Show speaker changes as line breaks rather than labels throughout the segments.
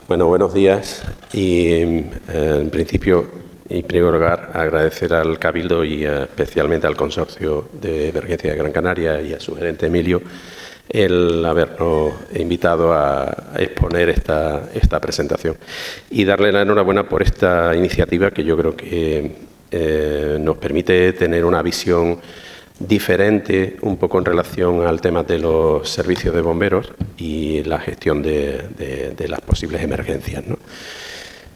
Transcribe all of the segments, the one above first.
Bueno, buenos días y en principio, y en primer lugar, agradecer al Cabildo y especialmente al Consorcio de Emergencia de Gran Canaria y a su gerente Emilio el habernos invitado a exponer esta presentación y darle la enhorabuena por esta iniciativa que yo creo que nos permite tener una visión diferente un poco en relación al tema de los servicios de bomberos y la gestión de las posibles emergencias, ¿no?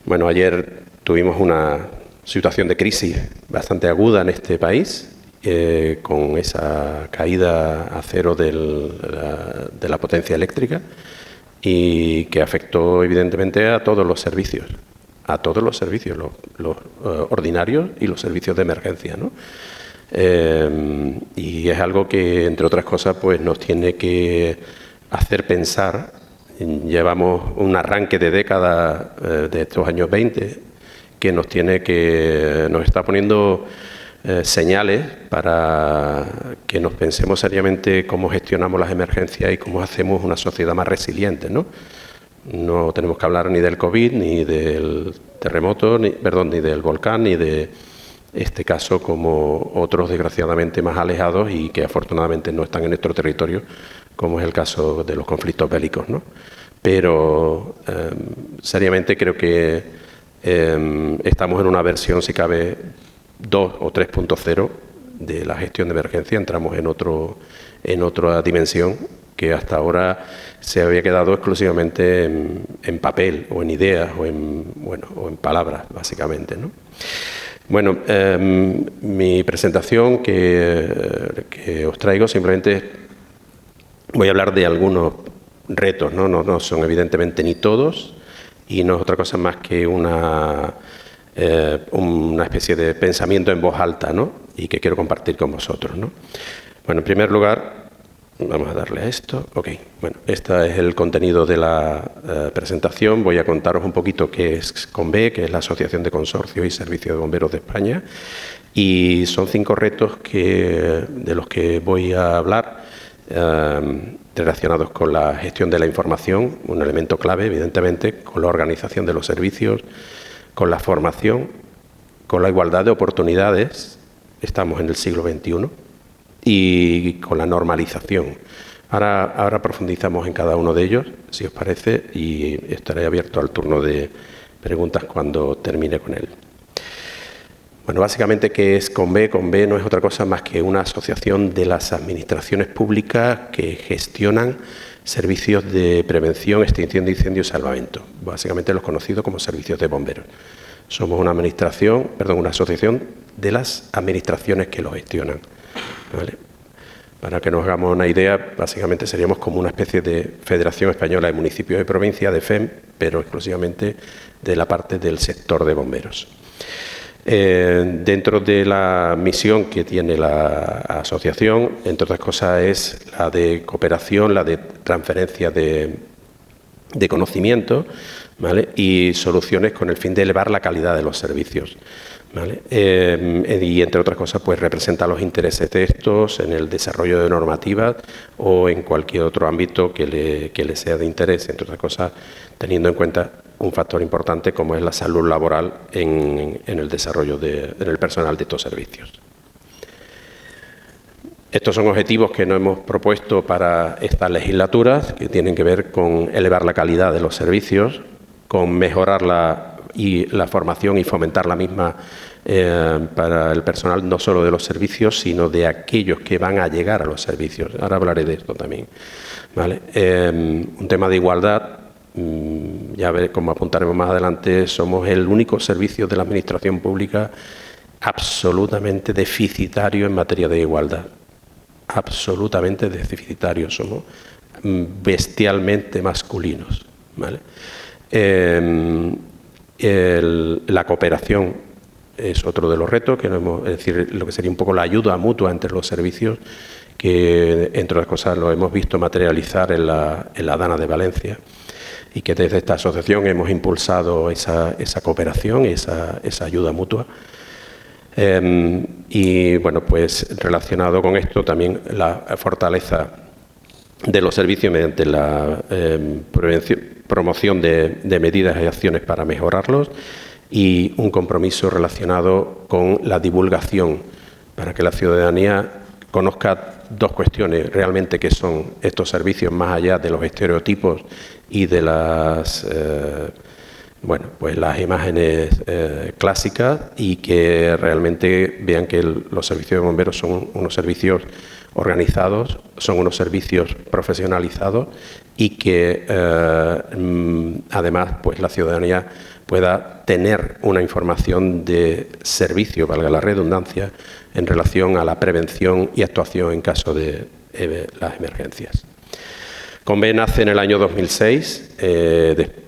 Bueno, ayer tuvimos una situación de crisis bastante aguda en este país, con esa caída a cero de la potencia eléctrica y que afectó evidentemente a todos los servicios, los ordinarios y los servicios de emergencia, ¿no? Y es algo que, entre otras cosas, pues nos tiene que hacer pensar. Llevamos un arranque de década de estos años 20 que nos está poniendo señales para que nos pensemos seriamente cómo gestionamos las emergencias y cómo hacemos una sociedad más resiliente, ¿no? No tenemos que hablar ni del COVID, ni del terremoto, ni del volcán, ni de este caso como otros desgraciadamente más alejados y que afortunadamente no están en nuestro territorio, como es el caso de los conflictos bélicos, ¿no? Pero seriamente creo que estamos en una versión, si cabe, 2 o 3.0 de la gestión de emergencia. Entramos en otra dimensión que hasta ahora se había quedado exclusivamente en papel o en ideas o en palabras, básicamente, ¿no? Bueno, mi presentación que os traigo, simplemente voy a hablar de algunos retos, ¿no? No son evidentemente ni todos y no es otra cosa más que una especie de pensamiento en voz alta, ¿no? Y que quiero compartir con vosotros, ¿no? Bueno, en primer lugar, vamos a darle a esto. Ok, bueno, este es el contenido de la presentación. Voy a contaros un poquito qué es CONVE, que es la Asociación de Consorcios y Servicios de Bomberos de España. Y son 5 retos de los que voy a hablar, relacionados con la gestión de la información, un elemento clave, evidentemente, con la organización de los servicios, con la formación, con la igualdad de oportunidades, estamos en el siglo XXI, y con la normalización. Ahora profundizamos en cada uno de ellos, si os parece, y estaré abierto al turno de preguntas cuando termine con él. Bueno, básicamente, ¿qué es CONVE? CONVE no es otra cosa más que una asociación de las administraciones públicas que gestionan servicios de prevención, extinción de incendios y salvamento, básicamente los conocidos como servicios de bomberos. Somos una asociación de las administraciones que lo gestionan, ¿vale? Para que nos hagamos una idea, básicamente seríamos como una especie de Federación Española de Municipios y Provincias, de FEM, pero exclusivamente de la parte del sector de bomberos. Dentro de la misión que tiene la asociación, entre otras cosas, es la de cooperación, la de transferencia de conocimiento, ¿vale? Y soluciones con el fin de elevar la calidad de los servicios, ¿vale? Y entre otras cosas, pues representa los intereses de estos en el desarrollo de normativas o en cualquier otro ámbito que le sea de interés, entre otras cosas, teniendo en cuenta un factor importante como es la salud laboral en el desarrollo en el personal de estos servicios. Estos son objetivos que nos hemos propuesto para estas legislaturas, que tienen que ver con elevar la calidad de los servicios, con mejorar la formación y fomentar la misma para el personal, no solo de los servicios, sino de aquellos que van a llegar a los servicios. Ahora hablaré de esto también, ¿vale? Un tema de igualdad. Ya veré, como apuntaremos más adelante, somos el único servicio de la Administración Pública absolutamente deficitario en materia de igualdad. Absolutamente deficitario. Somos bestialmente masculinos, ¿vale? La cooperación es otro de los retos, es decir, lo que sería un poco la ayuda mutua entre los servicios, que entre otras cosas lo hemos visto materializar en la Dana de Valencia, y que desde esta asociación hemos impulsado esa cooperación y esa ayuda mutua. Y bueno, pues relacionado con esto también la fortaleza de los servicios mediante la promoción de medidas y acciones para mejorarlos, y un compromiso relacionado con la divulgación para que la ciudadanía conozca dos cuestiones realmente que son estos servicios más allá de los estereotipos y de las las imágenes clásicas, y que realmente vean que los servicios de bomberos son unos servicios organizados, son unos servicios profesionalizados, y que además pues la ciudadanía pueda tener una información de servicio, valga la redundancia, en relación a la prevención y actuación en caso de las emergencias. CONVE nace en el año 2006,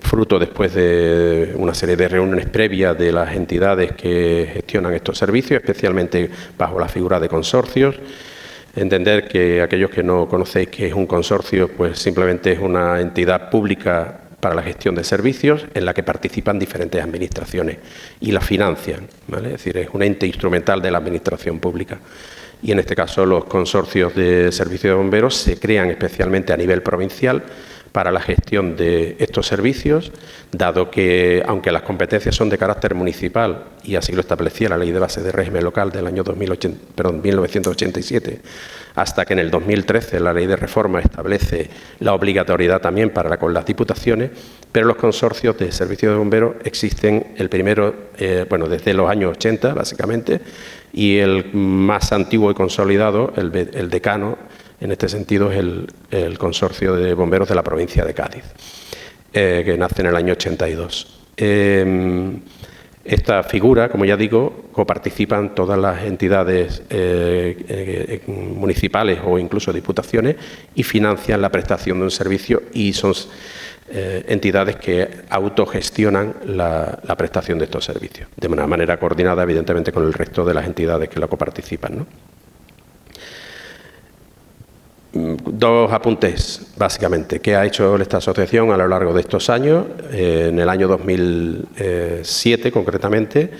fruto después de una serie de reuniones previas de las entidades que gestionan estos servicios, especialmente bajo la figura de consorcios. Entender que aquellos que no conocéis qué es un consorcio, pues simplemente es una entidad pública para la gestión de servicios en la que participan diferentes administraciones y la financian, ¿vale? Es decir, es un ente instrumental de la administración pública. Y en este caso los consorcios de servicios de bomberos se crean especialmente a nivel provincial para la gestión de estos servicios, dado que, aunque las competencias son de carácter municipal, y así lo establecía la Ley de Bases de Régimen Local del año 1987, hasta que en el 2013 la Ley de Reforma establece la obligatoriedad también para con las diputaciones, pero los consorcios de servicios de bomberos existen el primero, desde los años 80, básicamente, y el más antiguo y consolidado, el decano, en este sentido, es el Consorcio de Bomberos de la provincia de Cádiz, que nace en el año 82. Esta figura, como ya digo, coparticipan todas las entidades municipales o incluso diputaciones y financian la prestación de un servicio, y son entidades que autogestionan la prestación de estos servicios, de una manera coordinada, evidentemente, con el resto de las entidades que la coparticipan, ¿no? Dos apuntes, básicamente, que ha hecho esta asociación a lo largo de estos años. En el año 2007, concretamente,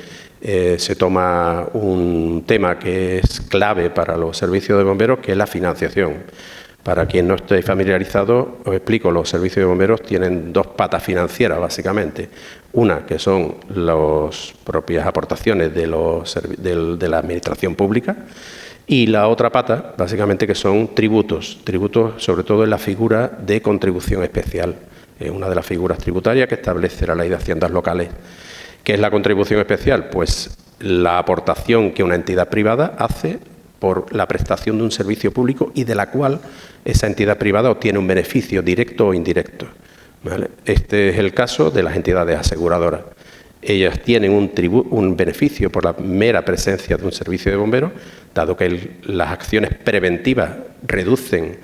se toma un tema que es clave para los servicios de bomberos, que es la financiación. Para quien no esté familiarizado, os explico, los servicios de bomberos tienen dos patas financieras, básicamente. Una, que son las propias aportaciones de la administración pública, y la otra pata, básicamente, que son tributos sobre todo en la figura de contribución especial, una de las figuras tributarias que establece la Ley de Haciendas Locales. ¿Qué es la contribución especial? Pues la aportación que una entidad privada hace por la prestación de un servicio público y de la cual esa entidad privada obtiene un beneficio directo o indirecto, ¿vale? Este es el caso de las entidades aseguradoras. Ellas tienen un beneficio por la mera presencia de un servicio de bomberos, dado que las acciones preventivas reducen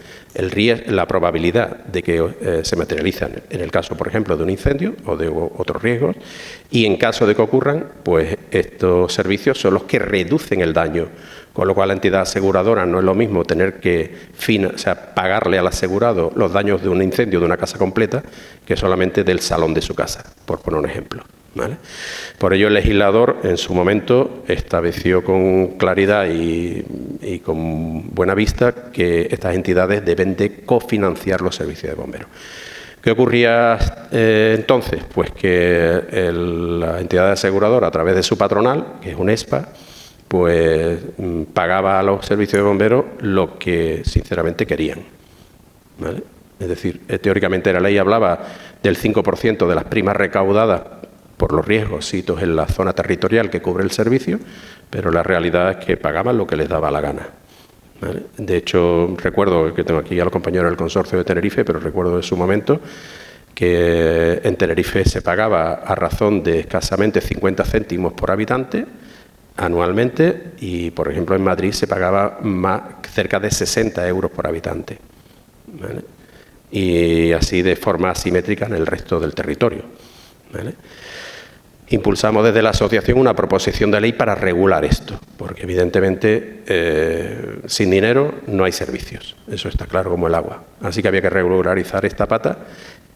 la probabilidad de que se materializan, en el caso, por ejemplo, de un incendio o de otros riesgos, y en caso de que ocurran, pues estos servicios son los que reducen el daño, con lo cual la entidad aseguradora no es lo mismo tener que pagarle al asegurado los daños de un incendio de una casa completa que solamente del salón de su casa, por poner un ejemplo, ¿vale? Por ello, el legislador en su momento estableció con claridad y con buena vista que estas entidades deben de cofinanciar los servicios de bomberos. ¿Qué ocurría entonces? Pues que la entidad aseguradora, a través de su patronal, que es UNESPA, pues pagaba a los servicios de bomberos lo que sinceramente querían, ¿vale? Es decir, teóricamente la ley hablaba del 5% de las primas recaudadas por los riesgos sitos en la zona territorial que cubre el servicio, pero la realidad es que pagaban lo que les daba la gana, ¿vale? De hecho, recuerdo que tengo aquí a los compañeros del consorcio de Tenerife, pero recuerdo en su momento que en Tenerife se pagaba a razón de escasamente 50 céntimos por habitante anualmente, y por ejemplo en Madrid se pagaba cerca de 60 euros por habitante, ¿vale? Y así de forma asimétrica en el resto del territorio, ¿vale? Impulsamos desde la asociación una proposición de ley para regular esto, porque evidentemente sin dinero no hay servicios, eso está claro como el agua. Así que había que regularizar esta pata,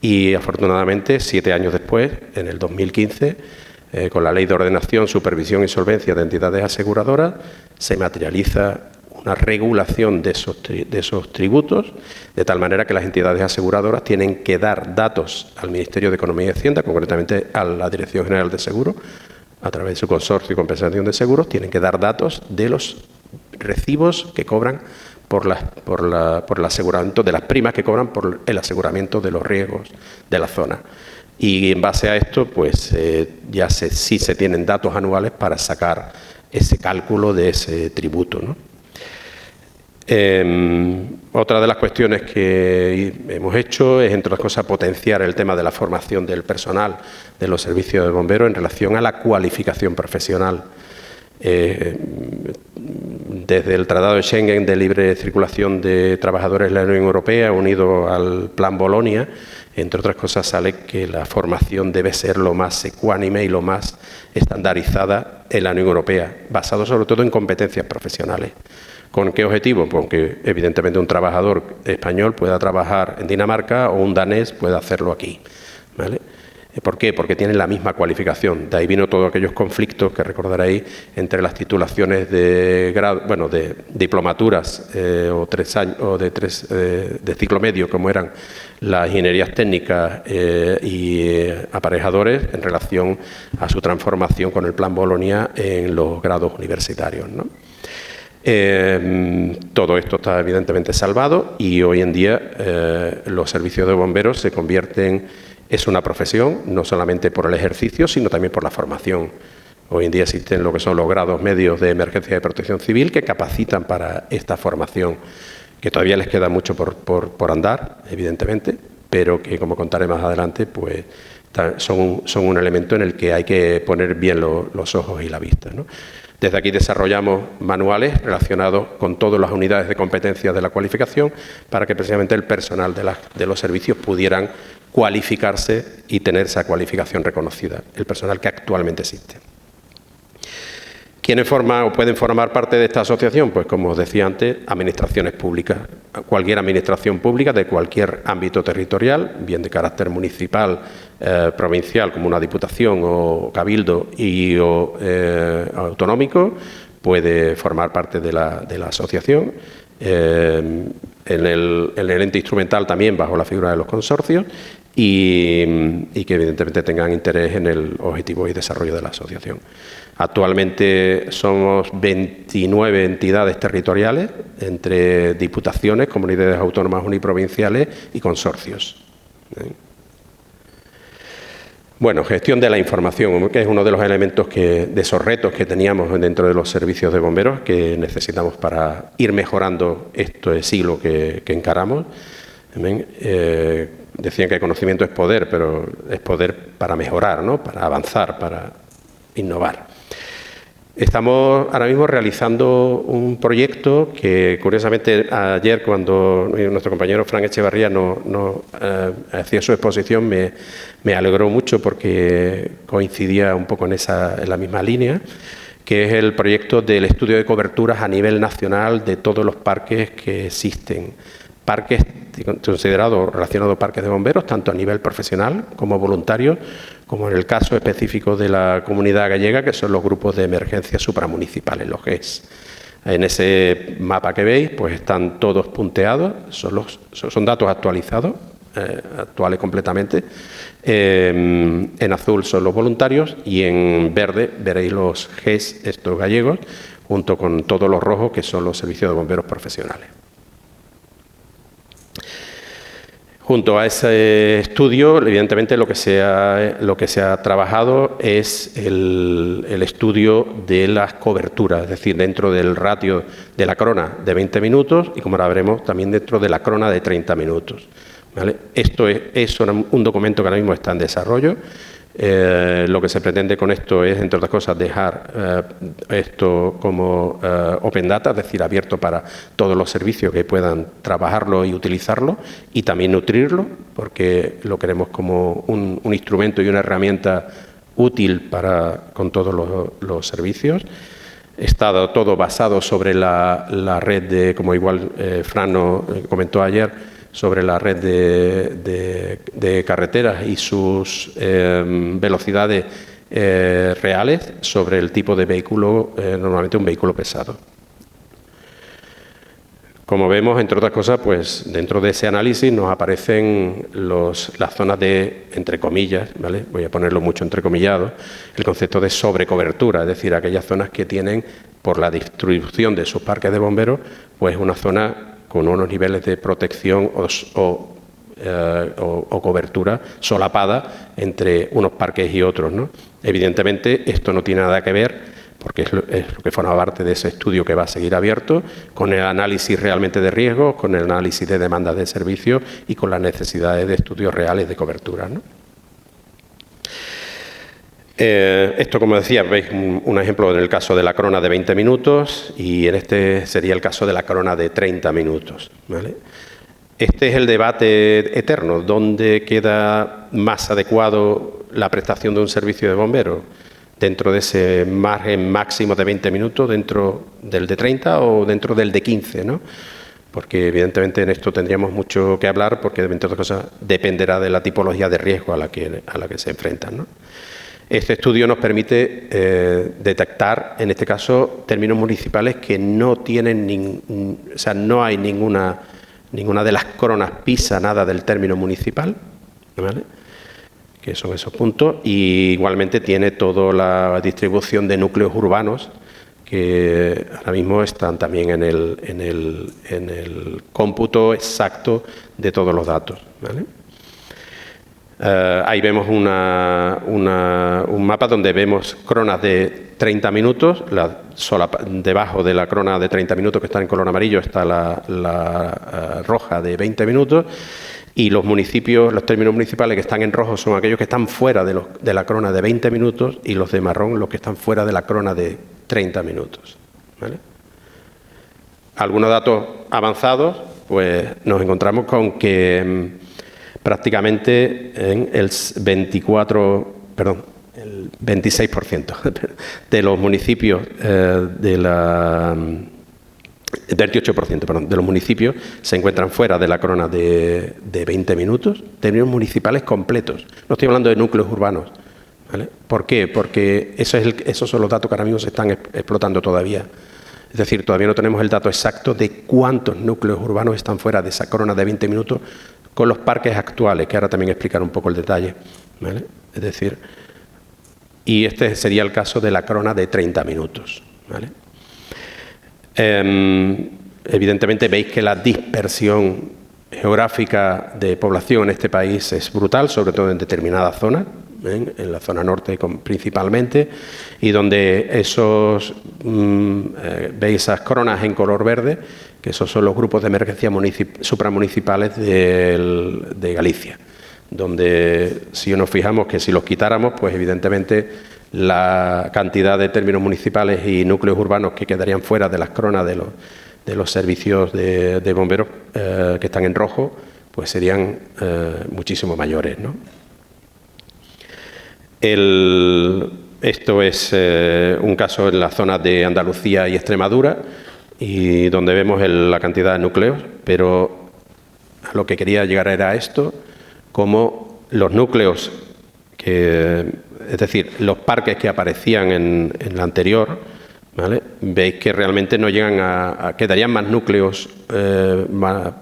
y afortunadamente 7 años después, en el 2015, con la Ley de Ordenación, Supervisión y Solvencia de Entidades Aseguradoras, se materializa una regulación de esos tributos, de tal manera que las entidades aseguradoras tienen que dar datos al Ministerio de Economía y Hacienda, concretamente a la Dirección General de Seguros, a través de su consorcio y compensación de seguros, tienen que dar datos de los recibos que cobran por el aseguramiento, de las primas que cobran por el aseguramiento de los riesgos de la zona. Y en base a esto, pues sí se tienen datos anuales para sacar ese cálculo de ese tributo, ¿no? Otra de las cuestiones que hemos hecho es, entre otras cosas, potenciar el tema de la formación del personal de los servicios de bomberos en relación a la cualificación profesional. Desde el Tratado de Schengen de libre circulación de trabajadores de la Unión Europea, unido al Plan Bolonia, entre otras cosas sale que la formación debe ser lo más ecuánime y lo más estandarizada en la Unión Europea, basado sobre todo en competencias profesionales. ¿Con qué objetivo? Pues que evidentemente un trabajador español pueda trabajar en Dinamarca o un danés pueda hacerlo aquí, ¿vale? ¿Por qué? Porque tienen la misma cualificación. De ahí vino todos aquellos conflictos que recordaréis entre las titulaciones de grado, bueno, de diplomaturas o 3 años o de ciclo medio, como eran las ingenierías técnicas y aparejadores, en relación a su transformación con el Plan Bolonia en los grados universitarios, ¿no? Todo esto está evidentemente salvado y hoy en día los servicios de bomberos se convierten. Es una profesión, no solamente por el ejercicio, sino también por la formación. Hoy en día existen lo que son los grados medios de emergencia y protección civil que capacitan para esta formación, que todavía les queda mucho por andar, evidentemente, pero que, como contaré más adelante, pues son un elemento en el que hay que poner bien los ojos y la vista, ¿no? Desde aquí desarrollamos manuales relacionados con todas las unidades de competencia de la cualificación para que precisamente el personal de los servicios pudieran cualificarse y tener esa cualificación reconocida, el personal que actualmente existe. ¿Quiénes forman o pueden formar parte de esta asociación? Pues, como os decía antes, administraciones públicas. Cualquier administración pública de cualquier ámbito territorial, bien de carácter municipal, provincial, como una diputación o cabildo o autonómico, puede formar parte de la asociación. En el ente instrumental también, bajo la figura de los consorcios, y que evidentemente tengan interés en el objetivo y desarrollo de la asociación. Actualmente somos 29 entidades territoriales, entre diputaciones, comunidades autónomas uniprovinciales y consorcios. Bueno, gestión de la información, que es uno de los elementos de esos retos que teníamos dentro de los servicios de bomberos, que necesitamos para ir mejorando este siglo que encaramos. Decían que el conocimiento es poder, pero es poder para mejorar, ¿no? Para avanzar, para innovar. Estamos ahora mismo realizando un proyecto que, curiosamente, ayer cuando nuestro compañero Fran Echevarría nos hacía su exposición, me alegró mucho porque coincidía un poco en la misma línea, que es el proyecto del estudio de coberturas a nivel nacional de todos los parques que existen. Parques considerados relacionados a parques de bomberos, tanto a nivel profesional como voluntarios, como en el caso específico de la comunidad gallega, que son los grupos de emergencia supramunicipales, los GES. En ese mapa que veis, pues están todos punteados, son datos actualizados, actuales completamente. En azul son los voluntarios y en verde veréis los GES, estos gallegos, junto con todos los rojos, que son los servicios de bomberos profesionales. Junto a ese estudio, evidentemente, lo que se ha trabajado es el estudio de las coberturas, es decir, dentro del ratio de la crona de 20 minutos y, como ahora veremos, también dentro de la crona de 30 minutos. ¿Vale? Esto es un documento que ahora mismo está en desarrollo. Lo que se pretende con esto es, entre otras cosas, dejar esto como open data, es decir, abierto para todos los servicios que puedan trabajarlo y utilizarlo, y también nutrirlo, porque lo queremos como un instrumento y una herramienta útil con todos los servicios. Está todo basado sobre la red como igual Fran nos comentó ayer, sobre la red de carreteras y sus velocidades reales, sobre el tipo de vehículo, normalmente un vehículo pesado. Como vemos, entre otras cosas, pues dentro de ese análisis nos aparecen las zonas de, entre comillas, ¿vale? Voy a ponerlo mucho entrecomillado, el concepto de sobrecobertura, es decir, aquellas zonas que tienen, por la distribución de sus parques de bomberos, pues una zona con unos niveles de protección o cobertura solapada entre unos parques y otros, ¿no? Evidentemente, esto no tiene nada que ver, porque es lo que forma parte de ese estudio que va a seguir abierto, con el análisis realmente de riesgos, con el análisis de demandas de servicios y con las necesidades de estudios reales de cobertura, ¿no? Esto, como decía, veis un ejemplo en el caso de la crona de 20 minutos y en este sería el caso de la crona de 30 minutos, ¿vale? Este es el debate eterno, ¿dónde queda más adecuado la prestación de un servicio de bomberos? ¿Dentro de ese margen máximo de 20 minutos, dentro del de 30 o dentro del de 15, ¿no? Porque evidentemente en esto tendríamos mucho que hablar, porque entre otras cosas dependerá de la tipología de riesgo a la que se enfrentan, ¿no? Este estudio nos permite detectar, en este caso, términos municipales que no tienen, o sea, no hay ninguna de las cronas pisa nada del término municipal, ¿vale? Que son esos puntos, y igualmente tiene toda la distribución de núcleos urbanos que ahora mismo están también en el cómputo exacto de todos los datos, ¿vale? Ahí vemos un mapa donde vemos cronas de 30 minutos, debajo de la crona de 30 minutos que está en color amarillo está la roja de 20 minutos, y los municipios, los términos municipales que están en rojo son aquellos que están fuera de la crona de 20 minutos y los de marrón los que están fuera de la crona de 30 minutos, ¿vale? Algunos datos avanzados, pues nos encontramos con que prácticamente en el 26% de los municipios del 28%, perdón, de los municipios se encuentran fuera de la crona de 20 minutos, términos municipales completos. No estoy hablando de núcleos urbanos, ¿vale? ¿Por qué? Porque esos son los datos que ahora mismo se están explotando todavía. Es decir, todavía no tenemos el dato exacto de cuántos núcleos urbanos están fuera de esa crona de 20 minutos con los parques actuales, que ahora también explicaré un poco el detalle, ¿vale? Es decir, y este sería el caso de la crona de 30 minutos, ¿vale? Evidentemente veis que la dispersión geográfica de población en este país es brutal, sobre todo en determinadas zonas, en la zona norte principalmente, y donde veis esas cronas en color verde, que esos son los grupos de emergencia supramunicipales de Galicia, donde si nos fijamos que si los quitáramos, pues evidentemente la cantidad de términos municipales y núcleos urbanos que quedarían fuera de las cronas de los servicios de bomberos que están en rojo, pues serían muchísimo mayores, ¿no? Esto es un caso en la zona de Andalucía y Extremadura, y donde vemos la cantidad de núcleos, pero a lo que quería llegar era esto, como los núcleos es decir, los parques que aparecían en la anterior, ¿vale? Veis que realmente no llegan quedarían más núcleos, más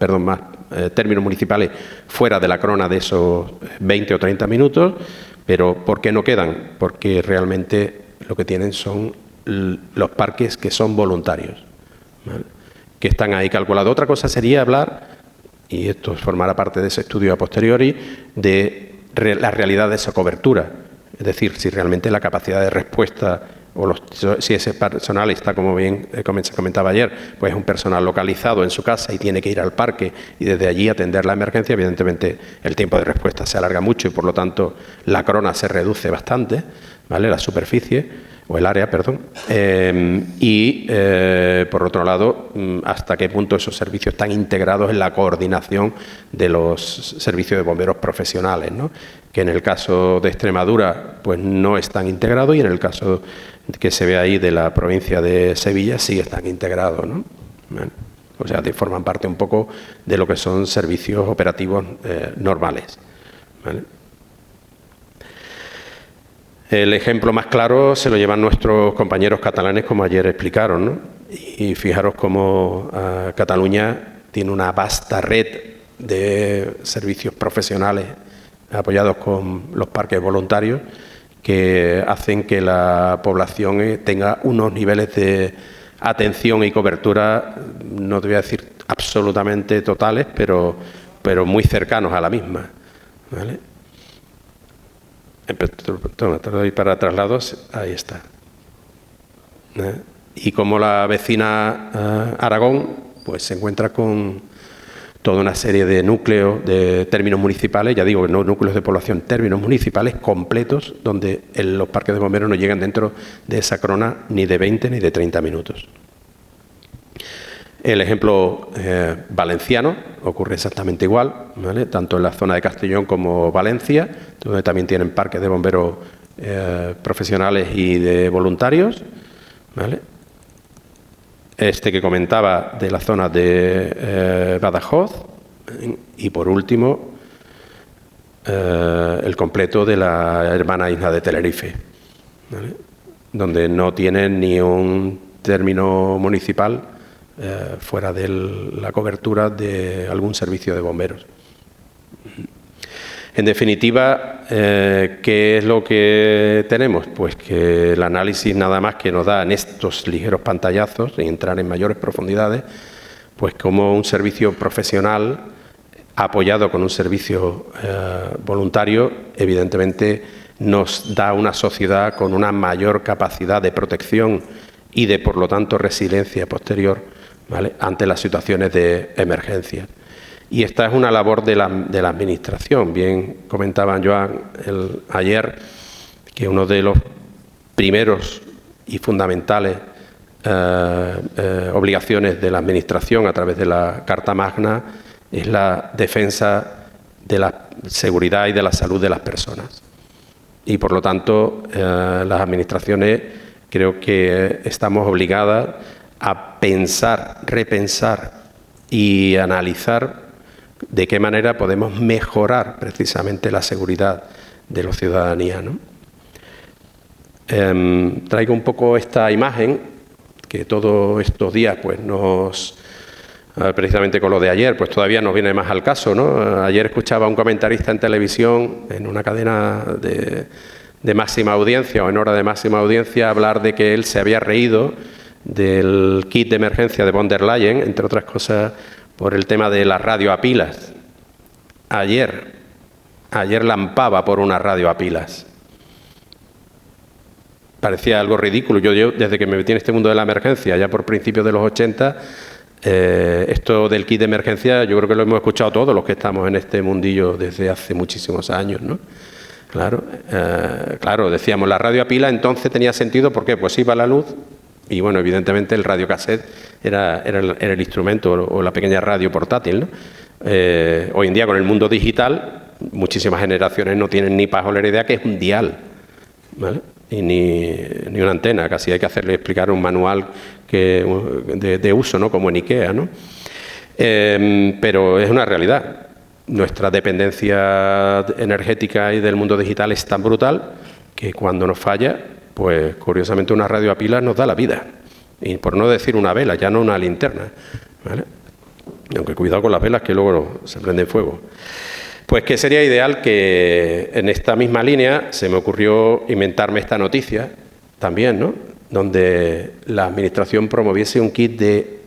términos municipales fuera de la crona de esos 20 o 30 minutos, pero ¿por qué no quedan? Porque realmente lo que tienen son los parques que son voluntarios, ¿vale? Que están ahí calculados. Otra cosa sería hablar, y esto formará parte de ese estudio a posteriori, de la realidad de esa cobertura. Es decir, si realmente la capacidad de respuesta si ese personal está, como bien se comentaba ayer, pues es un personal localizado en su casa y tiene que ir al parque y desde allí atender la emergencia, evidentemente el tiempo de respuesta se alarga mucho y por lo tanto la crona se reduce bastante, ¿vale? La superficie o el área, perdón, por otro lado, hasta qué punto esos servicios están integrados en la coordinación de los servicios de bomberos profesionales, ¿no? Que en el caso de Extremadura pues no están integrados y en el caso que se ve ahí de la provincia de Sevilla sí están integrados, ¿no? ¿Vale? O sea, forman parte un poco de lo que son servicios operativos normales, ¿vale? El ejemplo más claro se lo llevan nuestros compañeros catalanes, como ayer explicaron, ¿no? Y fijaros cómo Cataluña tiene una vasta red de servicios profesionales apoyados con los parques voluntarios que hacen que la población tenga unos niveles de atención y cobertura, no te voy a decir absolutamente totales, pero muy cercanos a la misma, ¿vale? Te lo doy para traslados, ahí está. Y como la vecina Aragón, pues se encuentra con toda una serie de núcleos de términos municipales, ya digo, no núcleos de población, términos municipales completos, donde los parques de bomberos no llegan dentro de esa crona ni de 20 ni de 30 minutos. El ejemplo valenciano ocurre exactamente igual, ¿vale? Tanto en la zona de Castellón como Valencia, donde también tienen parques de bomberos profesionales y de voluntarios, ¿vale? Este que comentaba de la zona de Badajoz y por último el completo de la hermana isla de Tenerife, ¿vale? Donde no tienen ni un término municipal fuera de la cobertura de algún servicio de bomberos. En definitiva, ¿qué es lo que tenemos? Pues que el análisis nada más que nos da en estos ligeros pantallazos, sin entrar en mayores profundidades, pues como un servicio profesional apoyado con un servicio voluntario, evidentemente nos da una sociedad con una mayor capacidad de protección y de, por lo tanto, resiliencia posterior, ¿vale?, ante las situaciones de emergencia. Y esta es una labor de la Administración. Bien comentaba Joan ayer que uno de los primeros y fundamentales obligaciones de la Administración a través de la Carta Magna es la defensa de la seguridad y de la salud de las personas. Y por lo tanto, las Administraciones creo que estamos obligadas a pensar, repensar y analizar de qué manera podemos mejorar precisamente la seguridad de la ciudadanía, ¿no? Traigo un poco esta imagen que todos estos días pues precisamente con lo de ayer, pues todavía nos viene más al caso, ¿no? Ayer escuchaba a un comentarista en televisión, en una cadena de máxima audiencia o en hora de máxima audiencia, hablar de que él se había reído del kit de emergencia de von der Leyen, entre otras cosas, por el tema de la radio a pilas. Ayer lampaba por una radio a pilas. Parecía algo ridículo. Yo desde que me metí en este mundo de la emergencia, ya por principios de los 80, esto del kit de emergencia yo creo que lo hemos escuchado todos los que estamos en este mundillo desde hace muchísimos años, ¿no? Claro, decíamos, la radio a pila entonces tenía sentido, ¿por qué? Pues iba la luz y, bueno, evidentemente el radiocassette era el instrumento o la pequeña radio portátil, ¿no? Hoy en día, con el mundo digital, muchísimas generaciones no tienen ni pajolera idea que es un dial, ¿vale? Y ni una antena, casi hay que hacerle explicar un manual de uso, ¿no?, como en IKEA, ¿no? Pero es una realidad. Nuestra dependencia energética y del mundo digital es tan brutal que cuando nos falla, pues curiosamente una radio a pilas nos da la vida. Y por no decir una vela, ya no una linterna, ¿vale? Aunque cuidado con las velas que luego se prenden fuego. Pues que sería ideal que en esta misma línea se me ocurrió inventarme esta noticia también, ¿no?, donde la Administración promoviese un kit de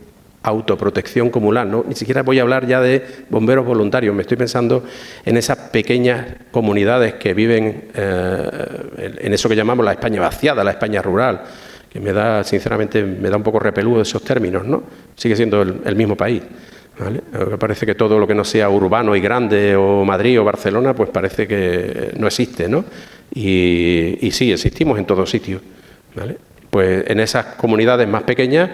autoprotección comunal, ¿no? Ni siquiera voy a hablar ya de bomberos voluntarios, me estoy pensando en esas pequeñas comunidades que viven en eso que llamamos la España vaciada, la España rural, que sinceramente me da un poco repelús esos términos, ¿no? Sigue siendo el mismo país, ¿vale? Me parece que todo lo que no sea urbano y grande, o Madrid o Barcelona, pues parece que no existe, ¿no? Y sí, existimos en todos sitios, ¿vale? Pues en esas comunidades más pequeñas,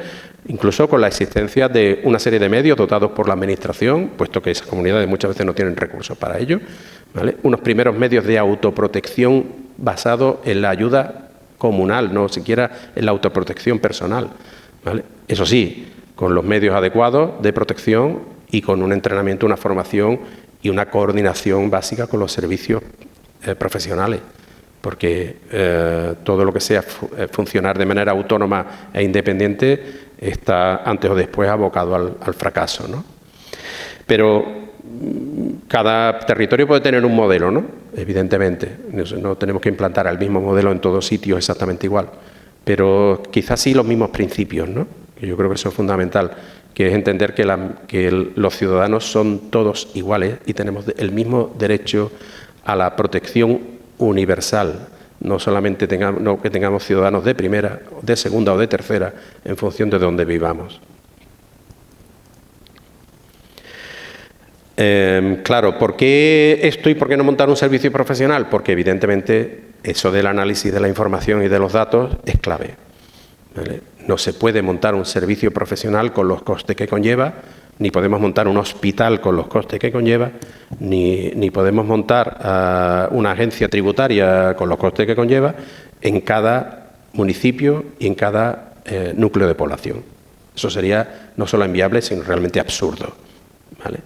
incluso con la existencia de una serie de medios dotados por la Administración, puesto que esas comunidades muchas veces no tienen recursos para ello, ¿vale?, unos primeros medios de autoprotección basados en la ayuda comunal, no siquiera en la autoprotección personal, ¿vale? Eso sí, con los medios adecuados de protección y con un entrenamiento, una formación y una coordinación básica con los servicios profesionales. Porque todo lo que sea funcionar de manera autónoma e independiente está antes o después abocado al fracaso, ¿no? Pero cada territorio puede tener un modelo, ¿no? Evidentemente, no tenemos que implantar el mismo modelo en todos sitios exactamente igual, pero quizás sí los mismos principios, ¿no? Yo creo que eso es fundamental, que es entender que los ciudadanos son todos iguales y tenemos el mismo derecho a la protección universal, no solamente que tengamos ciudadanos de primera, de segunda o de tercera, en función de dónde vivamos. Claro, ¿por qué esto y por qué no montar un servicio profesional? Porque evidentemente eso del análisis de la información y de los datos es clave, ¿vale? No se puede montar un servicio profesional con los costes que conlleva, ni podemos montar un hospital con los costes que conlleva, ni podemos montar una agencia tributaria con los costes que conlleva en cada municipio y en cada núcleo de población. Eso sería no solo inviable, sino realmente absurdo, ¿vale?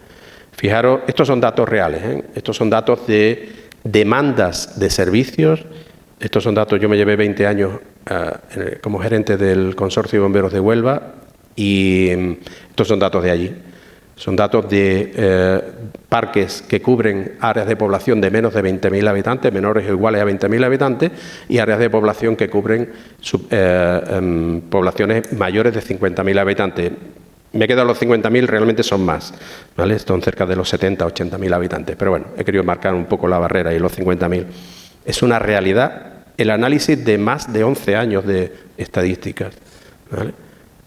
Fijaros, estos son datos reales, ¿eh? Estos son datos de demandas de servicios. Estos son datos, yo me llevé 20 años como gerente del Consorcio de Bomberos de Huelva y estos son datos de allí. Son datos de parques que cubren áreas de población de menos de 20.000 habitantes, menores o iguales a 20.000 habitantes, y áreas de población que cubren poblaciones mayores de 50.000 habitantes. Me he quedado los 50.000, realmente son más, ¿vale? Son cerca de los 70, 80.000 habitantes. Pero bueno, he querido marcar un poco la barrera y los 50.000. Es una realidad el análisis de más de 11 años de estadísticas, ¿vale?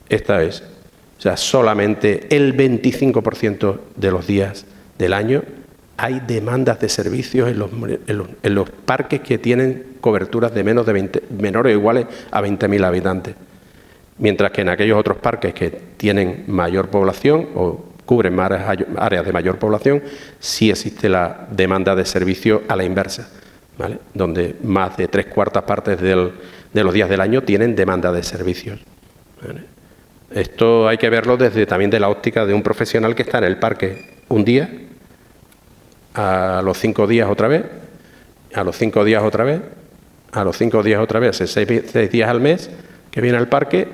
Esta es, o sea, solamente el 25% de los días del año hay demandas de servicios en los parques que tienen coberturas de menores o iguales a 20.000 habitantes. Mientras que en aquellos otros parques que tienen mayor población o cubren áreas de mayor población, sí existe la demanda de servicio a la inversa, ¿vale? Donde más de 3/4 partes de los días del año tienen demanda de servicios, ¿vale? Esto hay que verlo también de la óptica de un profesional que está en el parque un día, a los 5 días otra vez, a los 5 días otra vez, a los 5 días otra vez, 6 días al mes, que viene al parque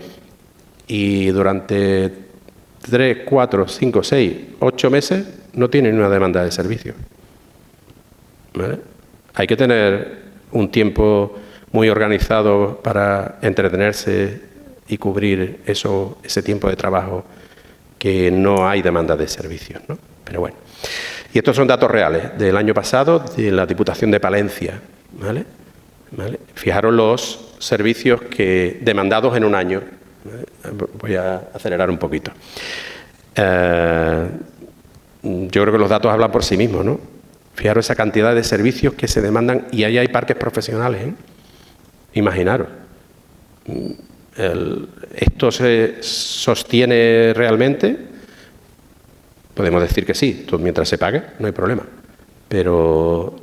y durante 3, 4, 5, 6, 8 meses no tiene ni una demanda de servicio, ¿vale? Hay que tener un tiempo muy organizado para entretenerse y cubrir ese tiempo de trabajo que no hay demanda de servicios, ¿no? Pero bueno, y estos son datos reales del año pasado de la Diputación de Palencia, ¿vale? Fijaros los servicios demandados en un año. Voy a acelerar un poquito. Yo creo que los datos hablan por sí mismos, ¿no? Fijaros esa cantidad de servicios que se demandan y ahí hay parques profesionales, ¿eh? Imaginaros. ¿Esto se sostiene realmente? Podemos decir que sí, mientras se pague, no hay problema. Pero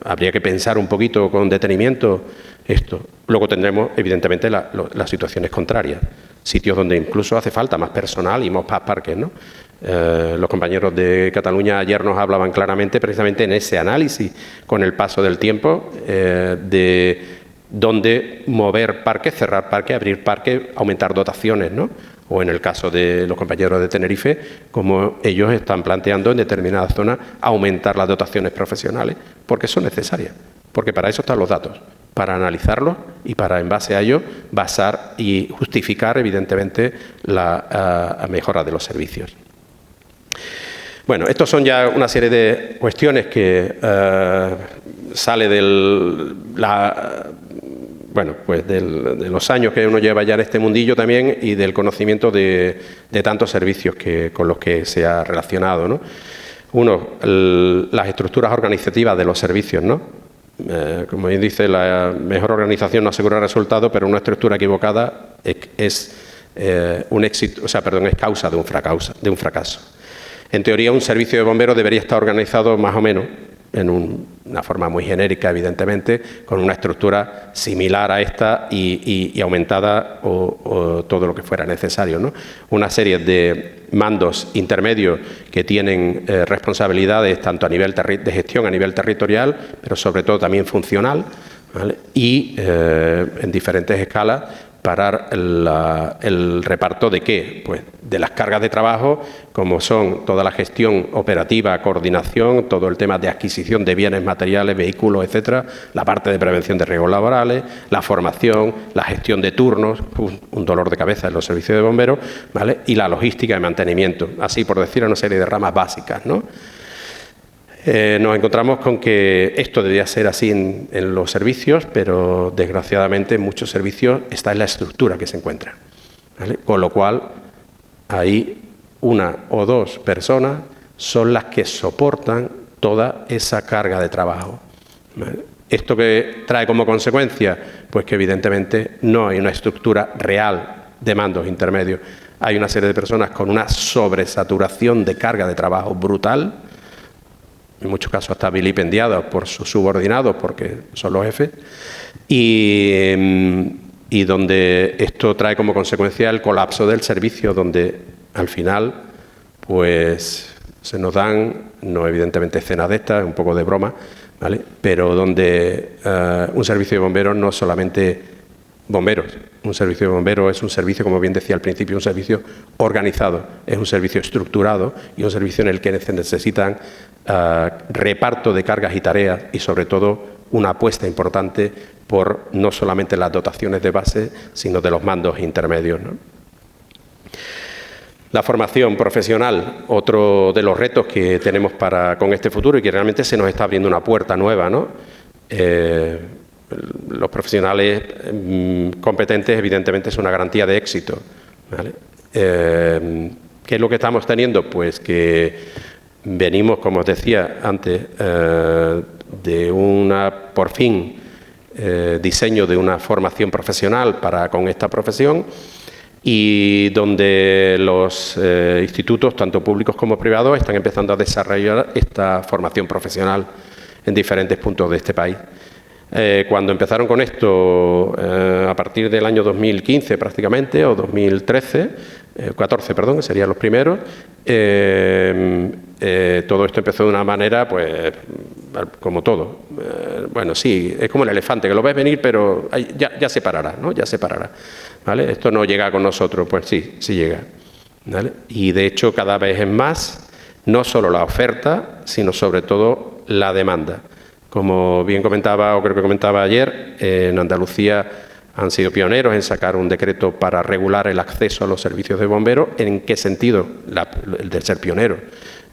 habría que pensar un poquito con detenimiento esto. Luego tendremos, evidentemente, las situaciones contrarias, sitios donde incluso hace falta más personal y más parques, ¿no? Los compañeros de Cataluña ayer nos hablaban claramente, precisamente en ese análisis, con el paso del tiempo, de dónde mover parques, cerrar parques, abrir parques, aumentar dotaciones, ¿no? O en el caso de los compañeros de Tenerife, como ellos están planteando en determinadas zonas aumentar las dotaciones profesionales, porque son necesarias, porque para eso están los datos, para analizarlos y para, en base a ello, basar y justificar, evidentemente, la mejora de los servicios. Bueno, estos son ya una serie de cuestiones que sale de los años que uno lleva ya en este mundillo también y del conocimiento de tantos servicios con los que se ha relacionado, ¿no? Uno, las estructuras organizativas de los servicios, ¿no? Como bien dice, la mejor organización no asegura resultados, pero una estructura equivocada es causa de un fracaso. En teoría, un servicio de bomberos debería estar organizado más o menos en una forma muy genérica, evidentemente, con una estructura similar a esta y aumentada o todo lo que fuera necesario, ¿no? Una serie de mandos intermedios que tienen responsabilidades tanto a nivel de gestión a nivel territorial, pero sobre todo también funcional, ¿vale? Y en diferentes escalas parar el reparto de qué, pues de las cargas de trabajo, como son toda la gestión operativa, coordinación, todo el tema de adquisición de bienes materiales, vehículos, etcétera, la parte de prevención de riesgos laborales, la formación, la gestión de turnos, un dolor de cabeza en los servicios de bomberos, ¿vale? Y la logística de mantenimiento, así por decir una serie de ramas básicas, ¿no? Nos encontramos con que esto debería ser así en los servicios, pero desgraciadamente en muchos servicios está en la estructura que se encuentra, ¿vale? Con lo cual, ahí una o dos personas son las que soportan toda esa carga de trabajo, ¿vale? ¿Esto que trae como consecuencia? Pues que evidentemente no hay una estructura real de mandos intermedios. Hay una serie de personas con una sobresaturación de carga de trabajo brutal, en muchos casos hasta vilipendiados por sus subordinados porque son los jefes, y donde esto trae como consecuencia el colapso del servicio, donde al final pues se nos dan, no evidentemente escenas de estas, un poco de broma, ¿vale? Pero donde un servicio de bomberos no solamente bomberos, un servicio de bomberos es un servicio, como bien decía al principio, un servicio organizado, es un servicio estructurado y un servicio en el que se necesitan reparto de cargas y tareas y sobre todo una apuesta importante por no solamente las dotaciones de base, sino de los mandos intermedios, ¿no? La formación profesional, otro de los retos que tenemos con este futuro y que realmente se nos está abriendo una puerta nueva, ¿no? Los profesionales competentes evidentemente es una garantía de éxito, ¿vale? ¿Qué es lo que estamos teniendo? Pues que venimos, como os decía antes, de por fin, diseño de una formación profesional con esta profesión y donde los institutos, tanto públicos como privados, están empezando a desarrollar esta formación profesional en diferentes puntos de este país. Cuando empezaron con esto, a partir del año 2015 prácticamente, o 2013, 14, perdón, que serían los primeros, todo esto empezó de una manera, pues, como todo. Bueno, sí, es como el elefante, que lo ves venir, pero ya se parará, ¿no? Ya se parará, ¿vale? Esto no llega con nosotros, pues sí llega, ¿vale? Y de hecho cada vez es más, no solo la oferta, sino sobre todo la demanda. Como bien comentaba, o creo que comentaba ayer, en Andalucía han sido pioneros en sacar un decreto para regular el acceso a los servicios de bomberos. ¿En qué sentido? El de ser pionero.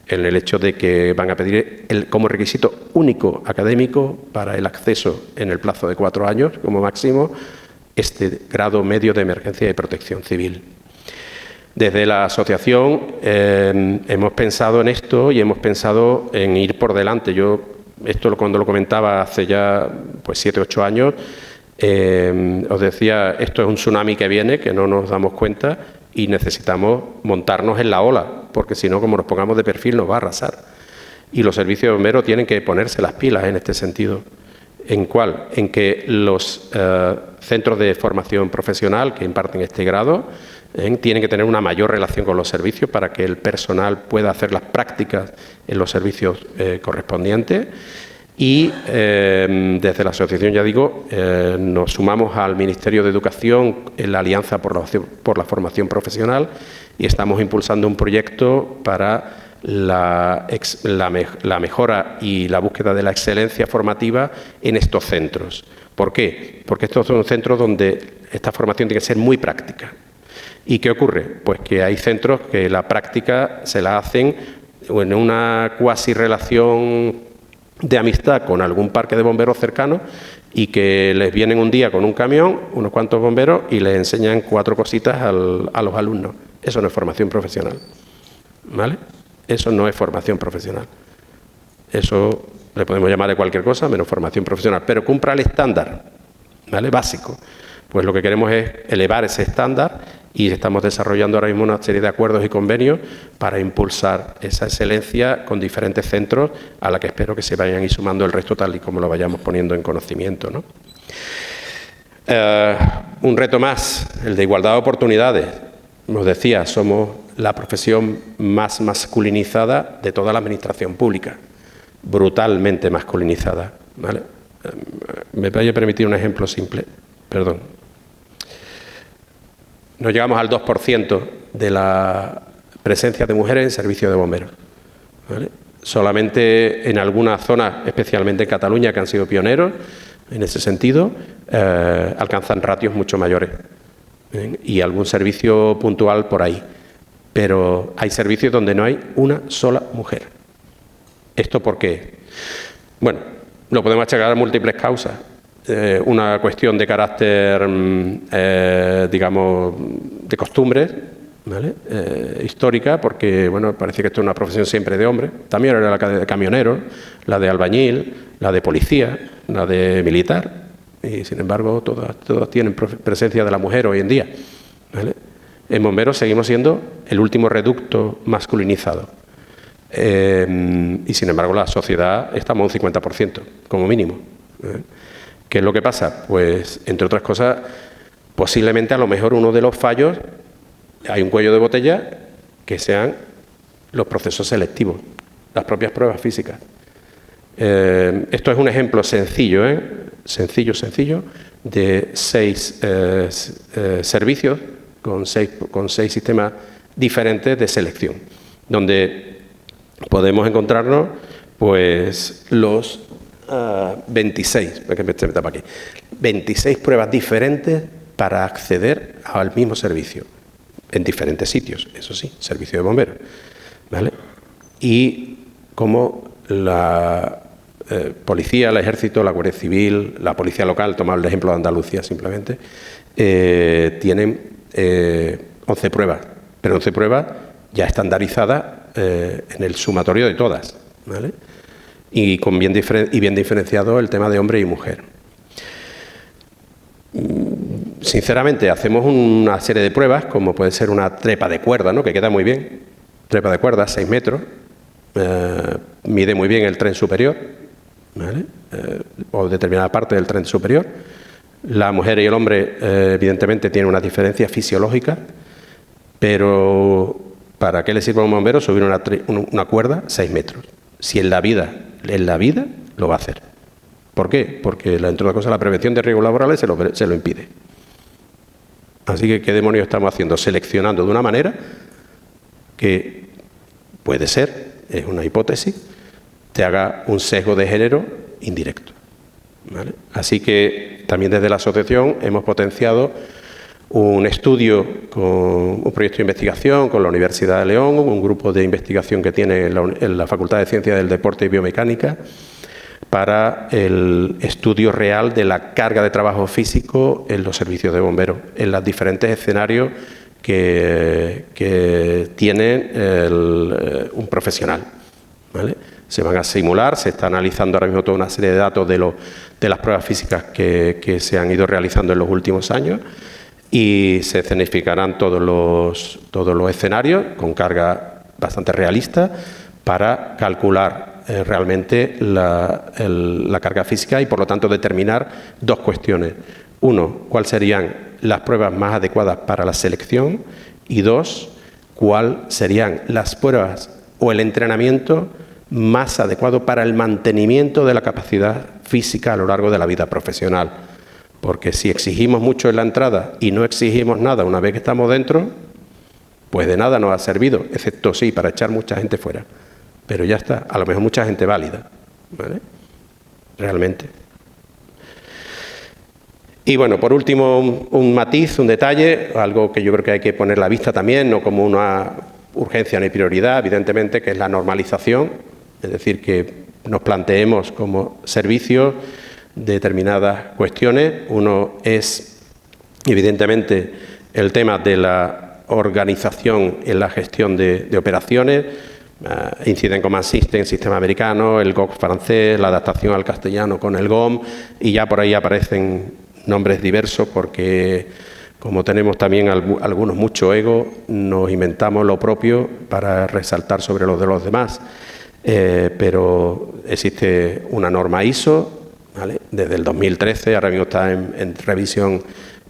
En el hecho de que van a pedir como requisito único académico para el acceso en el plazo de 4 años, como máximo, este grado medio de emergencia y protección civil. Desde la asociación hemos pensado en esto y hemos pensado en ir por delante. Esto cuando lo comentaba hace ya pues 7 u 8 años, os decía, esto es un tsunami que viene, que no nos damos cuenta y necesitamos montarnos en la ola, porque si no, como nos pongamos de perfil, nos va a arrasar. Y los servicios de bomberos tienen que ponerse las pilas en este sentido. ¿En cuál? En que los centros de formación profesional que imparten este grado tienen que tener una mayor relación con los servicios para que el personal pueda hacer las prácticas en los servicios correspondientes. Y desde la asociación, ya digo, nos sumamos al Ministerio de Educación en la Alianza por la Formación Profesional y estamos impulsando un proyecto para la mejora y la búsqueda de la excelencia formativa en estos centros. ¿Por qué? Porque estos son centros donde esta formación tiene que ser muy práctica. ¿Y qué ocurre? Pues que hay centros que la práctica se la hacen en una cuasi relación de amistad con algún parque de bomberos cercano y que les vienen un día con un camión, unos cuantos bomberos, y les enseñan 4 cositas a los alumnos. Eso no es formación profesional, ¿vale? Eso no es formación profesional. Eso le podemos llamar de cualquier cosa menos formación profesional, pero cumpla el estándar, ¿vale? Básico. Pues lo que queremos es elevar ese estándar y estamos desarrollando ahora mismo una serie de acuerdos y convenios para impulsar esa excelencia con diferentes centros a la que espero que se vayan ir sumando el resto tal y como lo vayamos poniendo en conocimiento, ¿no? Un reto más, el de igualdad de oportunidades. Como os decía, somos la profesión más masculinizada de toda la administración pública, brutalmente masculinizada, ¿vale? ¿Me voy a permitir un ejemplo simple? Perdón. no llegamos al 2% de la presencia de mujeres en servicio de bomberos, ¿vale? Solamente en algunas zonas, especialmente en Cataluña, que han sido pioneros en ese sentido, alcanzan ratios mucho mayores, ¿eh? Y algún servicio puntual por ahí. Pero hay servicios donde no hay una sola mujer. ¿Esto por qué? Bueno, lo podemos achacar a múltiples causas. Una cuestión de carácter, digamos, de costumbres, ¿vale? Histórica, porque bueno, parece que esto es una profesión siempre de hombres. También era la de camionero, la de albañil, la de policía, la de militar, y sin embargo todas tienen presencia de la mujer hoy en día, ¿vale? En bomberos seguimos siendo el último reducto masculinizado, y sin embargo la sociedad estamos un 50%, como mínimo, ¿eh? ¿Qué es lo que pasa? Pues, entre otras cosas, posiblemente a lo mejor uno de los fallos, hay un cuello de botella, que sean los procesos selectivos, las propias pruebas físicas. Esto es un ejemplo sencillo, sencillo, de 6 servicios con seis sistemas diferentes de selección, donde podemos encontrarnos pues los 26 pruebas diferentes para acceder al mismo servicio, en diferentes sitios, eso sí, servicio de bomberos, ¿vale? Y como la policía, el ejército, la Guardia Civil, la policía local, tomar el ejemplo de Andalucía simplemente, tienen 11 pruebas, pero 11 pruebas ya estandarizadas en el sumatorio de todas, ¿vale? Y bien diferenciado el tema de hombre y mujer. Sinceramente, hacemos una serie de pruebas, como puede ser una trepa de cuerda, ¿no?, que queda muy bien, trepa de cuerda, 6 metros, mide muy bien el tren superior, ¿vale? O determinada parte del tren superior. La mujer y el hombre, evidentemente, tienen una diferencia fisiológica, pero ¿para qué le sirve a un bombero subir una cuerda 6 metros? Si en la vida lo va a hacer. ¿Por qué? Porque, entre otras cosas, la prevención de riesgos laborales se lo impide. Así que, ¿qué demonios estamos haciendo? Seleccionando de una manera que puede ser, es una hipótesis, te haga un sesgo de género indirecto, ¿vale? Así que también desde la asociación hemos potenciado un estudio, con un proyecto de investigación con la Universidad de León, un grupo de investigación que tiene en la Facultad de Ciencias del Deporte y Biomecánica, para el estudio real de la carga de trabajo físico en los servicios de bomberos, en los diferentes escenarios que tiene un profesional, ¿vale? Se van a simular, se está analizando ahora mismo toda una serie de datos de las pruebas físicas que se han ido realizando en los últimos años, y se escenificarán todos los escenarios con carga bastante realista para calcular realmente la carga física y, por lo tanto, determinar dos cuestiones. Uno, cuáles serían las pruebas más adecuadas para la selección, y dos, cuáles serían las pruebas o el entrenamiento más adecuado para el mantenimiento de la capacidad física a lo largo de la vida profesional. Porque si exigimos mucho en la entrada y no exigimos nada una vez que estamos dentro, pues de nada nos ha servido, excepto sí para echar mucha gente fuera. Pero ya está, a lo mejor mucha gente válida, ¿vale? Realmente. Y bueno, por último, un matiz, un detalle, algo que yo creo que hay que poner la vista también, no como una urgencia ni prioridad, evidentemente, que es la normalización, es decir, que nos planteemos como servicio determinadas cuestiones. Uno es, evidentemente, el tema de la organización en la gestión de operaciones. Inciden Command System, sistema americano, el GOC francés, la adaptación al castellano con el GOM, y ya por ahí aparecen nombres diversos porque, como tenemos también algunos mucho ego, nos inventamos lo propio para resaltar sobre los de los demás. Pero existe una norma ISO, ¿vale?, desde el 2013, ahora mismo está en revisión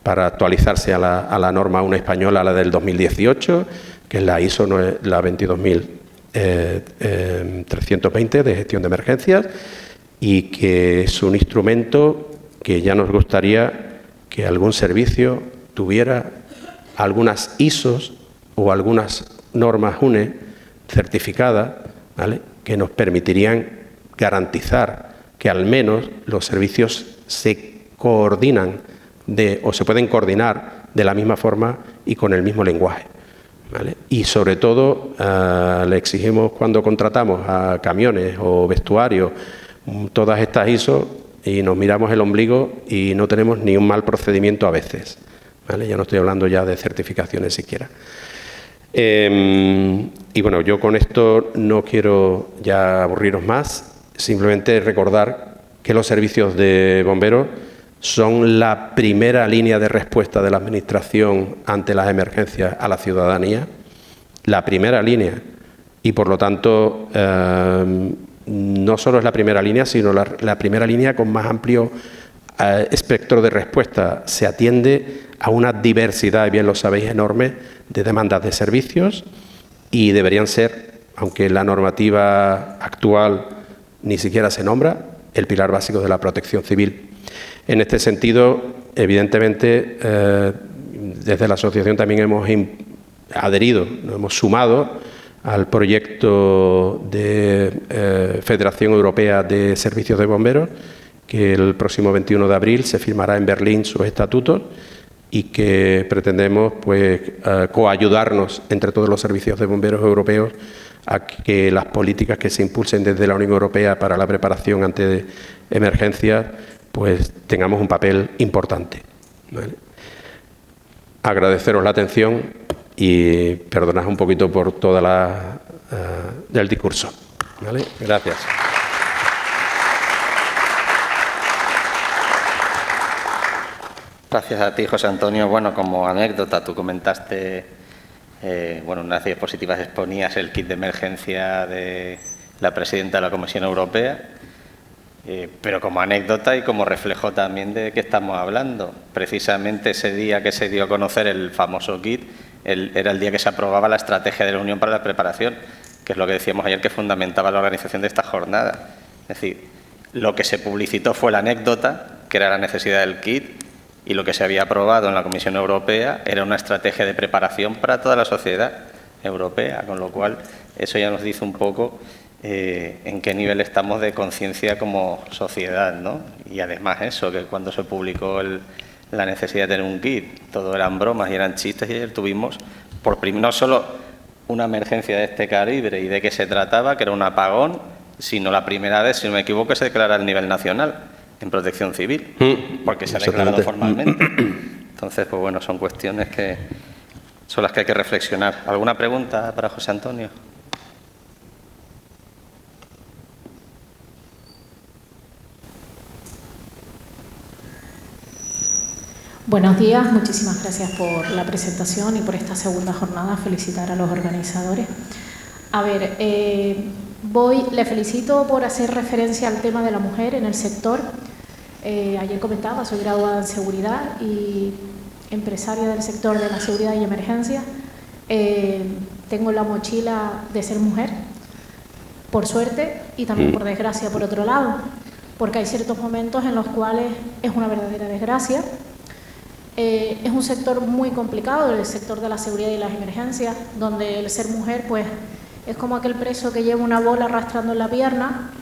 para actualizarse a la norma una española, la del 2018, que es la ISO, no es la 22.320 de gestión de emergencias, y que es un instrumento que ya nos gustaría que algún servicio tuviera algunas ISOs o algunas normas UNE certificadas, ¿vale?, que nos permitirían garantizar que al menos los servicios se coordinan o se pueden coordinar de la misma forma y con el mismo lenguaje, ¿vale? Y sobre todo le exigimos cuando contratamos a camiones o vestuarios todas estas ISO y nos miramos el ombligo y no tenemos ni un mal procedimiento a veces, ¿vale? Ya no estoy hablando ya de certificaciones siquiera. Y bueno, yo con esto no quiero ya aburriros más, simplemente recordar que los servicios de bomberos son la primera línea de respuesta de la Administración ante las emergencias a la ciudadanía, la primera línea, y por lo tanto no solo es la primera línea, sino la primera línea con más amplio espectro de respuesta. Se atiende a una diversidad, y bien lo sabéis, enorme de demandas de servicios y deberían ser, aunque la normativa actual ni siquiera se nombra, el pilar básico de la protección civil. En este sentido, evidentemente, desde la asociación también hemos adherido, nos hemos sumado al proyecto de Federación Europea de Servicios de Bomberos, que el próximo 21 de abril se firmará en Berlín sus estatutos y que pretendemos pues coayudarnos entre todos los servicios de bomberos europeos a que las políticas que se impulsen desde la Unión Europea para la preparación ante emergencias pues tengamos un papel importante, ¿vale? Agradeceros la atención y perdonad un poquito por toda del discurso, ¿vale? Gracias.
Gracias a ti, José Antonio. Bueno, como anécdota, tú comentaste, bueno, en unas diapositivas exponías el kit de emergencia de la presidenta de la Comisión Europea, pero como anécdota y como reflejo también de qué estamos hablando. Precisamente ese día que se dio a conocer el famoso kit, era el día que se aprobaba la estrategia de la Unión para la preparación, que es lo que decíamos ayer que fundamentaba la organización de esta jornada. Es decir, lo que se publicitó fue la anécdota, que era la necesidad del kit, y lo que se había aprobado en la Comisión Europea era una estrategia de preparación para toda la sociedad europea, con lo cual eso ya nos dice un poco en qué nivel estamos de conciencia como sociedad, ¿no? Y además eso, que cuando se publicó la necesidad de tener un kit, todo eran bromas y eran chistes, y ayer tuvimos no solo una emergencia de este calibre y de qué se trataba, que era un apagón, sino la primera vez, si no me equivoco, se declara a nivel nacional en protección civil, porque se ha declarado formalmente. Entonces, pues bueno, son cuestiones que son las que hay que reflexionar. ¿Alguna pregunta para José Antonio?
Buenos días, muchísimas gracias por la presentación y por esta segunda jornada. Felicitar a los organizadores. A ver, le felicito por hacer referencia al tema de la mujer en el sector. Ayer comentaba, soy graduada en seguridad y empresaria del sector de la seguridad y emergencia. Tengo la mochila de ser mujer, por suerte, y también por desgracia por otro lado, porque hay ciertos momentos en los cuales es una verdadera desgracia. Es un sector muy complicado, el sector de la seguridad y las emergencias, donde el ser mujer pues es como aquel preso que lleva una bola arrastrando en la pierna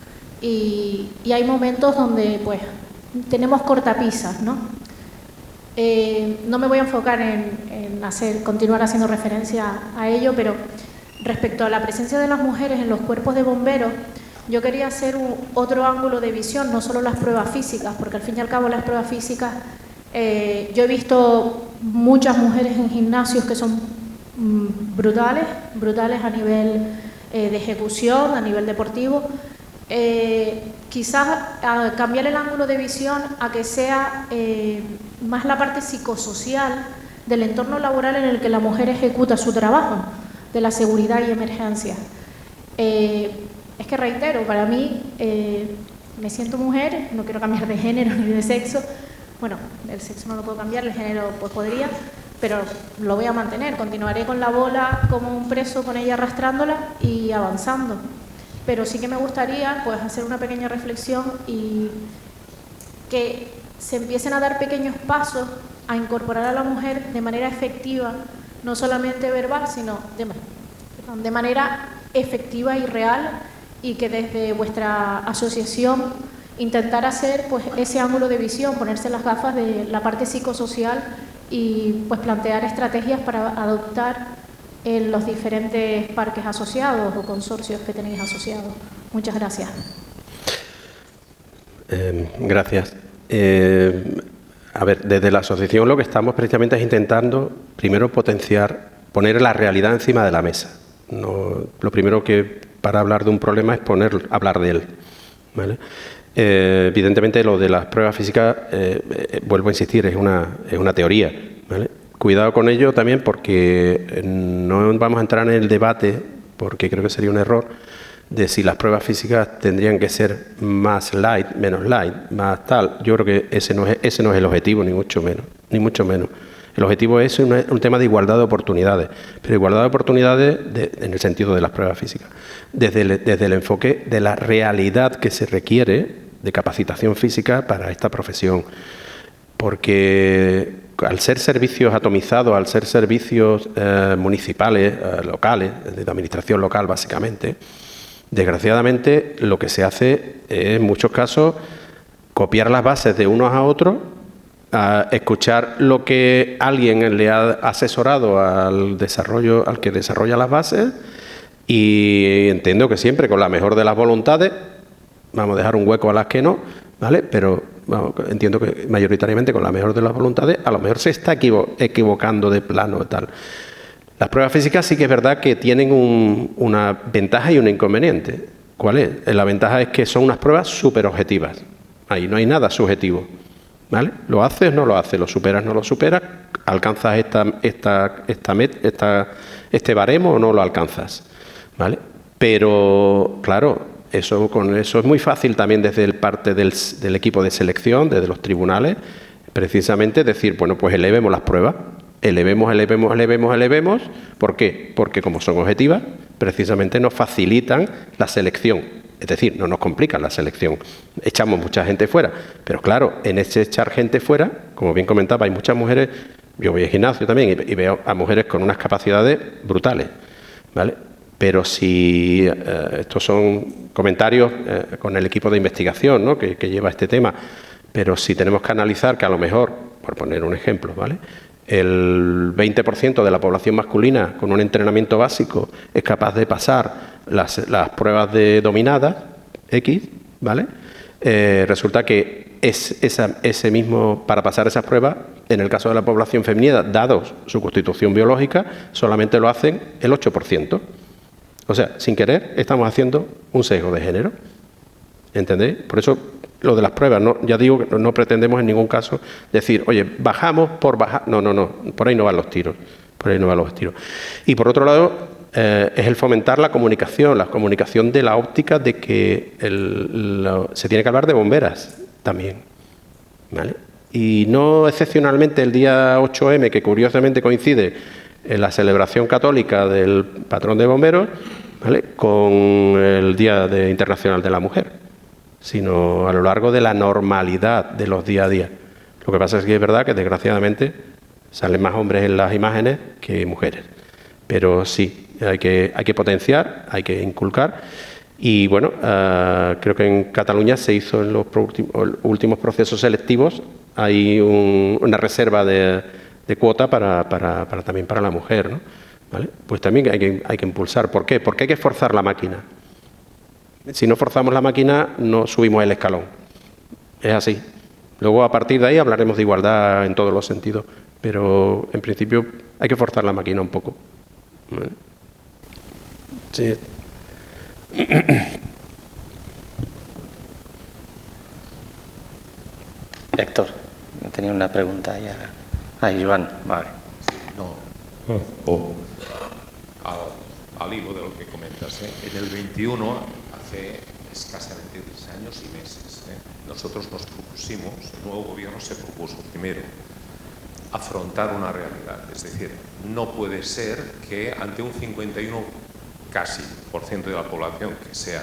y hay momentos donde pues tenemos cortapisas, ¿no? No me voy a enfocar en continuar haciendo referencia a ello, pero respecto a la presencia de las mujeres en los cuerpos de bomberos, yo quería hacer otro ángulo de visión, no solo las pruebas físicas, porque al fin y al cabo las pruebas físicas, yo he visto muchas mujeres en gimnasios que son brutales a nivel de ejecución, a nivel deportivo. Quizás cambiar el ángulo de visión a que sea más la parte psicosocial del entorno laboral en el que la mujer ejecuta su trabajo, de la seguridad y emergencia. Es que reitero, para mí me siento mujer, no quiero cambiar de género ni de sexo. Bueno, el sexo no lo puedo cambiar, el género pues podría, pero lo voy a mantener. Continuaré con la bola como un preso, con ella arrastrándola y avanzando. Pero sí que me gustaría pues hacer una pequeña reflexión y que se empiecen a dar pequeños pasos a incorporar a la mujer de manera efectiva, no solamente verbal, sino de manera efectiva y real, y que desde vuestra asociación intentar hacer pues ese ángulo de visión, ponerse las gafas de la parte psicosocial y pues plantear estrategias para adoptar en los diferentes parques asociados o consorcios que tenéis asociados. Muchas gracias.
Gracias. A ver, desde la asociación lo que estamos precisamente es intentando primero potenciar, poner la realidad encima de la mesa. No, lo primero que para hablar de un problema es hablar de él, ¿vale? Evidentemente lo de las pruebas físicas, vuelvo a insistir, es una teoría, ¿vale? Cuidado con ello también porque no vamos a entrar en el debate, porque creo que sería un error, de si las pruebas físicas tendrían que ser más light, menos light, más tal. Yo creo que ese no es el objetivo, ni mucho menos, ni mucho menos. El objetivo es un tema de igualdad de oportunidades, pero igualdad de oportunidades en el sentido de las pruebas físicas, desde el enfoque de la realidad que se requiere de capacitación física para esta profesión. Porque al ser servicios atomizados, al ser servicios municipales, locales, de administración local básicamente, desgraciadamente lo que se hace es en muchos casos copiar las bases de unos a otros, a escuchar lo que alguien le ha asesorado al que desarrolla las bases, y entiendo que siempre con la mejor de las voluntades, vamos a dejar un hueco a las que no, ¿vale? Pero entiendo que mayoritariamente con la mejor de las voluntades, a lo mejor se está equivocando de plano y tal. Las pruebas físicas sí que es verdad que tienen una ventaja y un inconveniente. ¿Cuál es? La ventaja es que son unas pruebas súper objetivas. Ahí no hay nada subjetivo, ¿vale? Lo haces, no lo haces, lo superas, no lo superas, alcanzas este baremo o no lo alcanzas, ¿vale? Pero, claro, con eso es muy fácil también desde el parte del equipo de selección, desde los tribunales, precisamente decir, bueno, pues elevemos las pruebas, elevemos. ¿Por qué? Porque como son objetivas, precisamente nos facilitan la selección. Es decir, no nos complican la selección. Echamos mucha gente fuera, pero claro, en ese echar gente fuera, como bien comentaba, hay muchas mujeres, yo voy al gimnasio también y veo a mujeres con unas capacidades brutales, ¿vale? Pero si estos son comentarios con el equipo de investigación, ¿no? que lleva este tema, pero si tenemos que analizar que a lo mejor, por poner un ejemplo, ¿vale?, el 20% de la población masculina con un entrenamiento básico es capaz de pasar las pruebas de dominadas X, ¿vale? Resulta que ese mismo, para pasar esas pruebas, en el caso de la población femenina, dado su constitución biológica, solamente lo hacen el 8%. O sea, sin querer, estamos haciendo un sesgo de género. ¿Entendéis? Por eso, lo de las pruebas, ya digo que no pretendemos en ningún caso decir, oye, bajamos por bajar. No, por ahí no van los tiros. Y por otro lado, es el fomentar la comunicación de la óptica de que se tiene que hablar de bomberas también, ¿vale? Y no excepcionalmente el día 8M, que curiosamente coincide en la celebración católica del patrón de bomberos, ¿vale?, con el Día Internacional de la Mujer, sino a lo largo de la normalidad de los día a día. Lo que pasa es que es verdad que desgraciadamente salen más hombres en las imágenes que mujeres, pero sí, hay que potenciar, hay que inculcar. Y bueno, creo que en Cataluña se hizo en los últimos procesos selectivos, hay una reserva de cuota también para la mujer, ¿no? ¿Vale? Pues también hay que impulsar. ¿Por qué? Porque hay que forzar la máquina. Si no forzamos la máquina, no subimos el escalón. Es así. Luego, a partir de ahí, hablaremos de igualdad en todos los sentidos. Pero, en principio, hay que forzar la máquina un poco. ¿Vale? Sí.
Héctor, tenía una pregunta ya. Joan, vale.
Al hilo de lo que comentas, en el 21, hace escasamente 10 años y meses, nosotros nos propusimos, el nuevo gobierno se propuso primero afrontar una realidad, es decir, no puede ser que ante un 51% casi de la población que sea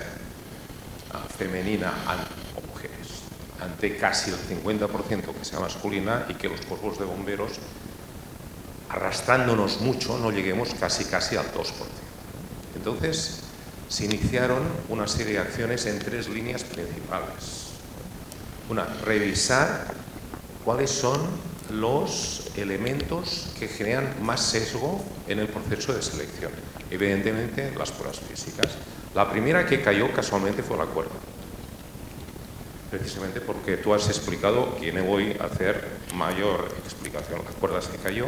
femenina o mujeres, ante casi el 50% que sea masculina y que los cuerpos de bomberos, arrastrándonos mucho, no lleguemos casi al 2%. Entonces, se iniciaron una serie de acciones en 3 líneas principales. Una, revisar cuáles son los elementos que generan más sesgo en el proceso de selección. Evidentemente, las pruebas físicas. La primera que cayó casualmente fue la cuerda. Precisamente porque tú has explicado que no voy a hacer mayor explicación. La cuerda se cayó.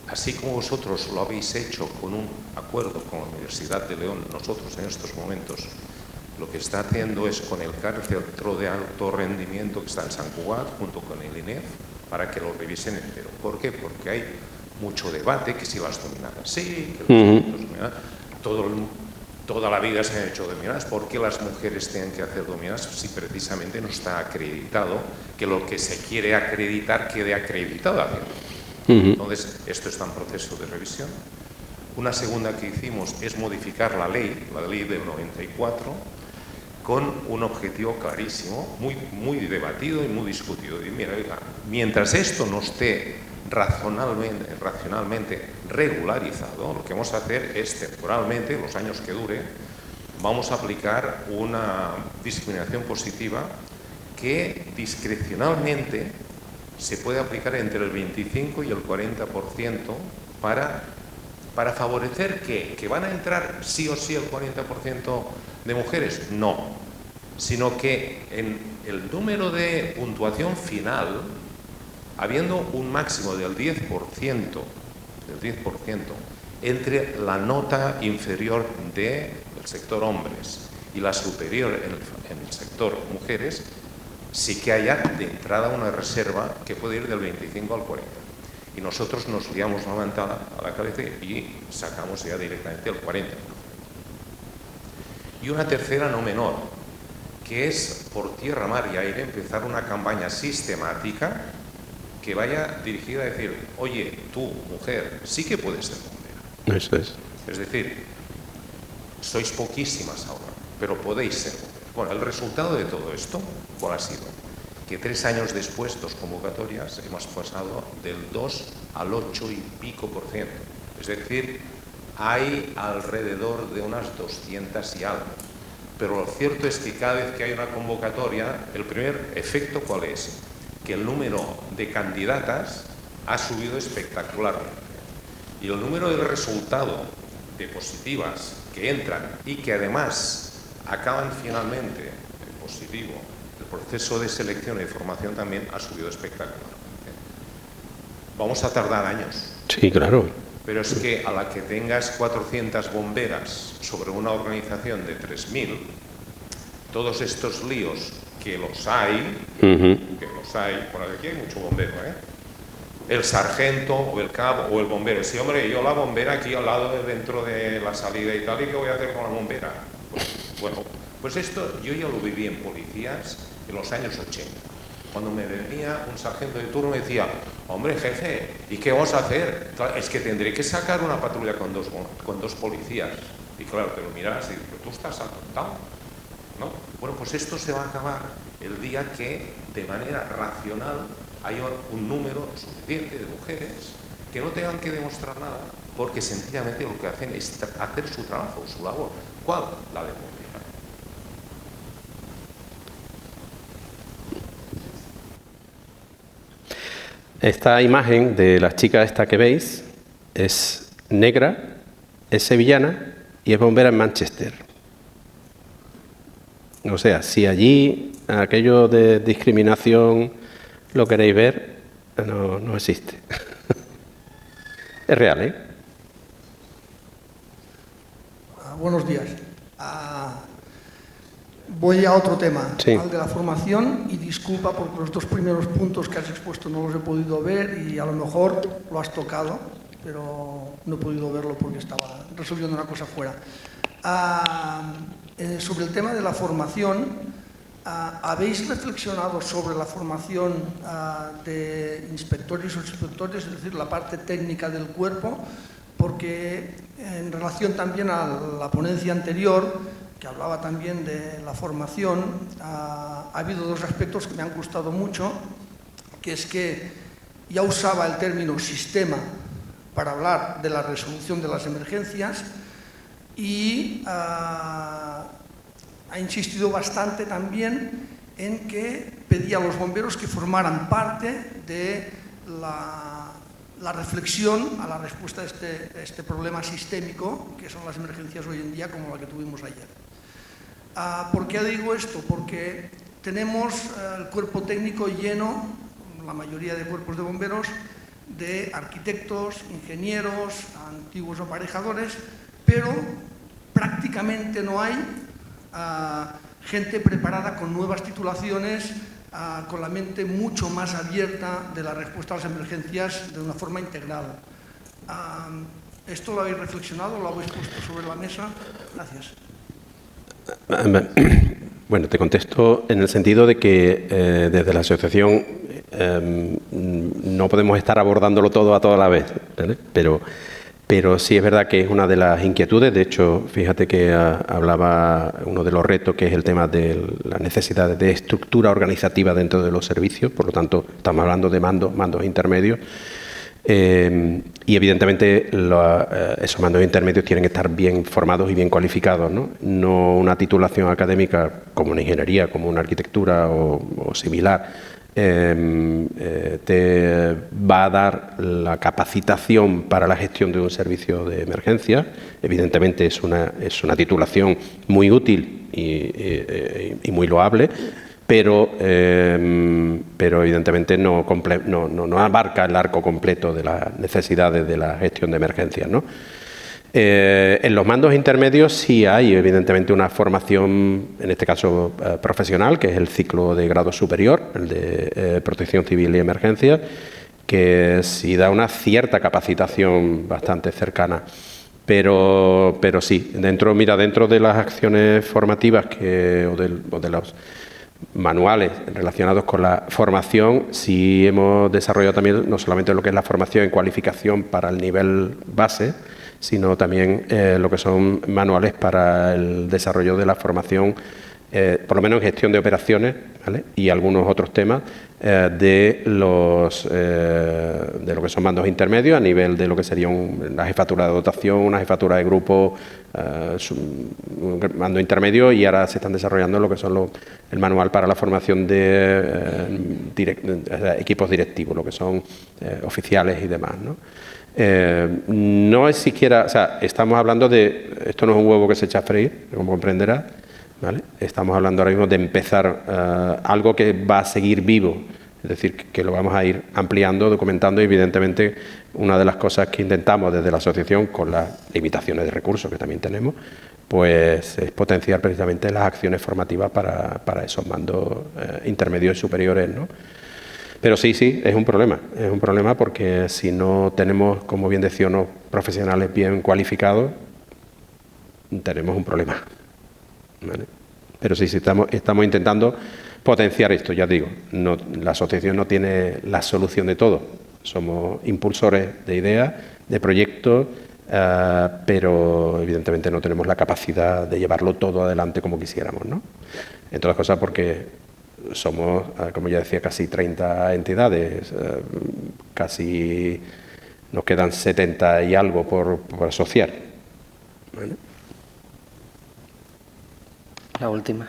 Así como vosotros lo habéis hecho con un acuerdo con la Universidad de León, nosotros en estos momentos lo que está haciendo es con el Centro de Alto Rendimiento que está en Sant Cugat, junto con el INEF, para que lo revisen entero. ¿Por qué? Porque hay mucho debate, que si las dominadas sí, que los dominadas, toda la vida se han hecho dominadas. ¿Por qué las mujeres tienen que hacer dominadas si precisamente no está acreditado que lo que se quiere acreditar quede acreditado? Entonces, esto está en proceso de revisión. Una segunda que hicimos es modificar la ley del 94, con un objetivo clarísimo, muy debatido y muy discutido. Y mira, mientras esto no esté racionalmente regularizado, lo que vamos a hacer es temporalmente, los años que dure, vamos a aplicar una discriminación positiva que discrecionalmente se puede aplicar entre el 25 y el 40% para favorecer que van a entrar sí o sí el 40% de mujeres. No, sino que en el número de puntuación final, habiendo un máximo del 10%, entre la nota inferior del sector hombres y la superior en el sector mujeres, sí que haya de entrada una reserva que puede ir del 25 al 40%. Y nosotros nos liamos la manta a la cabeza y sacamos ya directamente el 40%. Y una tercera no menor, que es por tierra, mar y aire empezar una campaña sistemática que vaya dirigida a decir, oye, tú, mujer, sí que puedes ser bombera.
Eso es.
Es decir, sois poquísimas ahora, pero podéis ser bomberas. Bueno, el resultado de todo esto, ¿cuál ha sido? Que 3 años después, 2 convocatorias, hemos pasado del 2 al 8 y pico %. Es decir, hay alrededor de unas 200 y algo. Pero lo cierto es que cada vez que hay una convocatoria, el primer efecto, ¿cuál es? Que el número de candidatas ha subido espectacularmente. Y el número de resultado de positivas que entran y que además acaban finalmente en positivo, el proceso de selección y formación también ha subido espectacularmente. Vamos a tardar años.
Sí, claro.
Pero es que a la que tengas 400 bomberas sobre una organización de 3.000, todos estos líos que los hay, por aquí hay mucho bombero, el sargento o el cabo o el bombero. Sí, hombre, yo la bombera aquí al lado, dentro de la salida y tal, ¿y qué voy a hacer con la bombera? Bueno, pues esto yo ya lo viví en policías en los años 80. Cuando me venía un sargento de turno me decía, hombre, jefe, ¿y qué vamos a hacer? Es que tendré que sacar una patrulla con dos policías. Y claro, te lo miras y dices, pero tú estás atontado, ¿no? Bueno, pues esto se va a acabar el día que, de manera racional, haya un número suficiente de mujeres que no tengan que demostrar nada, porque sencillamente lo que hacen es hacer su trabajo, su labor. ¿Cuál? La de bombera.
Esta imagen de la chica esta que veis es negra, es sevillana y es bombera en Manchester. O sea, si allí aquello de discriminación lo queréis ver, no existe. Es real, ¿eh?
Buenos días. Voy a otro tema,
sí,
al de la formación, y disculpa porque los 2 primeros puntos que has expuesto no los he podido ver y a lo mejor lo has tocado, pero no he podido verlo porque estaba resolviendo una cosa fuera. Sobre el tema de la formación, ¿habéis reflexionado sobre la formación de inspectores o inspectores, es decir, la parte técnica del cuerpo? Porque en relación también a la ponencia anterior, que hablaba también de la formación, ha habido dos aspectos que me han gustado mucho, que es que ya usaba el término sistema para hablar de la resolución de las emergencias y ha insistido bastante también en que pedía a los bomberos que formaran parte de la reflexión a la respuesta a este problema sistémico que son las emergencias hoy en día, como la que tuvimos ayer. ¿Por qué digo esto? Porque tenemos el cuerpo técnico lleno, la mayoría de cuerpos de bomberos, de arquitectos, ingenieros, antiguos aparejadores, pero prácticamente no hay gente preparada con nuevas titulaciones, con la mente mucho más abierta de la respuesta a las emergencias de una forma integral. ¿Esto lo habéis reflexionado? ¿Lo habéis puesto sobre la mesa? Gracias.
Bueno, te contesto en el sentido de que desde la asociación no podemos estar abordándolo todo a toda la vez, ¿vale? Pero sí es verdad que es una de las inquietudes. De hecho, fíjate que hablaba uno de los retos, que es el tema de la necesidad de estructura organizativa dentro de los servicios. Por lo tanto, estamos hablando de mandos intermedios. Y evidentemente esos mandos intermedios tienen que estar bien formados y bien cualificados, ¿no? No una titulación académica como una ingeniería, como una arquitectura o similar. Te va a dar la capacitación para la gestión de un servicio de emergencia. Evidentemente es una titulación muy útil y muy loable, pero evidentemente no abarca el arco completo de las necesidades de la gestión de emergencias, ¿no? En los mandos intermedios sí hay evidentemente una formación, en este caso profesional, que es el ciclo de grado superior, el de protección civil y emergencias, que sí da una cierta capacitación bastante cercana. Pero sí, dentro de las acciones formativas o de los manuales relacionados con la formación, sí hemos desarrollado también no solamente lo que es la formación en cualificación para el nivel base, sino también lo que son manuales para el desarrollo de la formación, por lo menos en gestión de operaciones, ¿vale? Y algunos otros temas de lo que son mandos intermedios a nivel de lo que sería una jefatura de dotación, una jefatura de grupo, un mando intermedio, y ahora se están desarrollando lo que son el manual para la formación de equipos directivos, lo que son oficiales y demás, ¿no? No es siquiera, o sea, estamos hablando esto no es un huevo que se echa a freír, como comprenderás, ¿vale? Estamos hablando ahora mismo de empezar algo que va a seguir vivo, es decir, que lo vamos a ir ampliando, documentando, y evidentemente una de las cosas que intentamos desde la asociación, con las limitaciones de recursos que también tenemos, pues es potenciar precisamente las acciones formativas para esos mandos intermedios y superiores, ¿no? Pero sí, es un problema porque si no tenemos, como bien decía, unos profesionales bien cualificados, tenemos un problema, ¿vale? Pero sí, estamos intentando potenciar esto, ya digo, la asociación no tiene la solución de todo, somos impulsores de ideas, de proyectos, pero evidentemente no tenemos la capacidad de llevarlo todo adelante como quisiéramos, ¿no? Entre otras cosas porque somos, como ya decía, casi 30 entidades, casi nos quedan 70 y algo por asociar, ¿vale?
La última.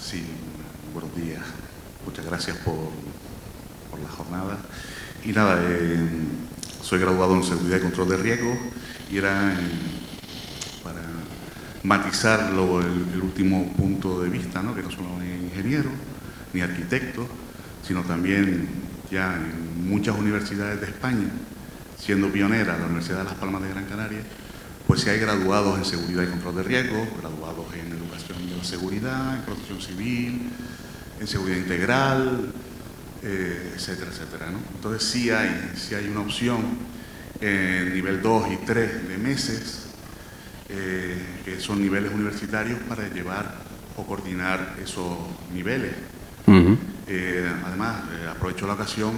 Sí, buenos días. Muchas gracias por la jornada. Y nada, soy graduado en Seguridad y Control de Riesgos y era para matizar el último punto de vista, ¿no? Que no solo es ingeniero ni arquitecto, sino también ya en muchas universidades de España, siendo pionera la Universidad de Las Palmas de Gran Canaria, pues sí hay graduados en Seguridad y Control de Riesgos, graduados en Educación de la Seguridad, en Protección Civil, en Seguridad Integral, etcétera, etcétera, ¿no? Entonces sí hay una opción en nivel 2 y 3 de meses, que son niveles universitarios para llevar o coordinar esos niveles. Además, aprovecho la ocasión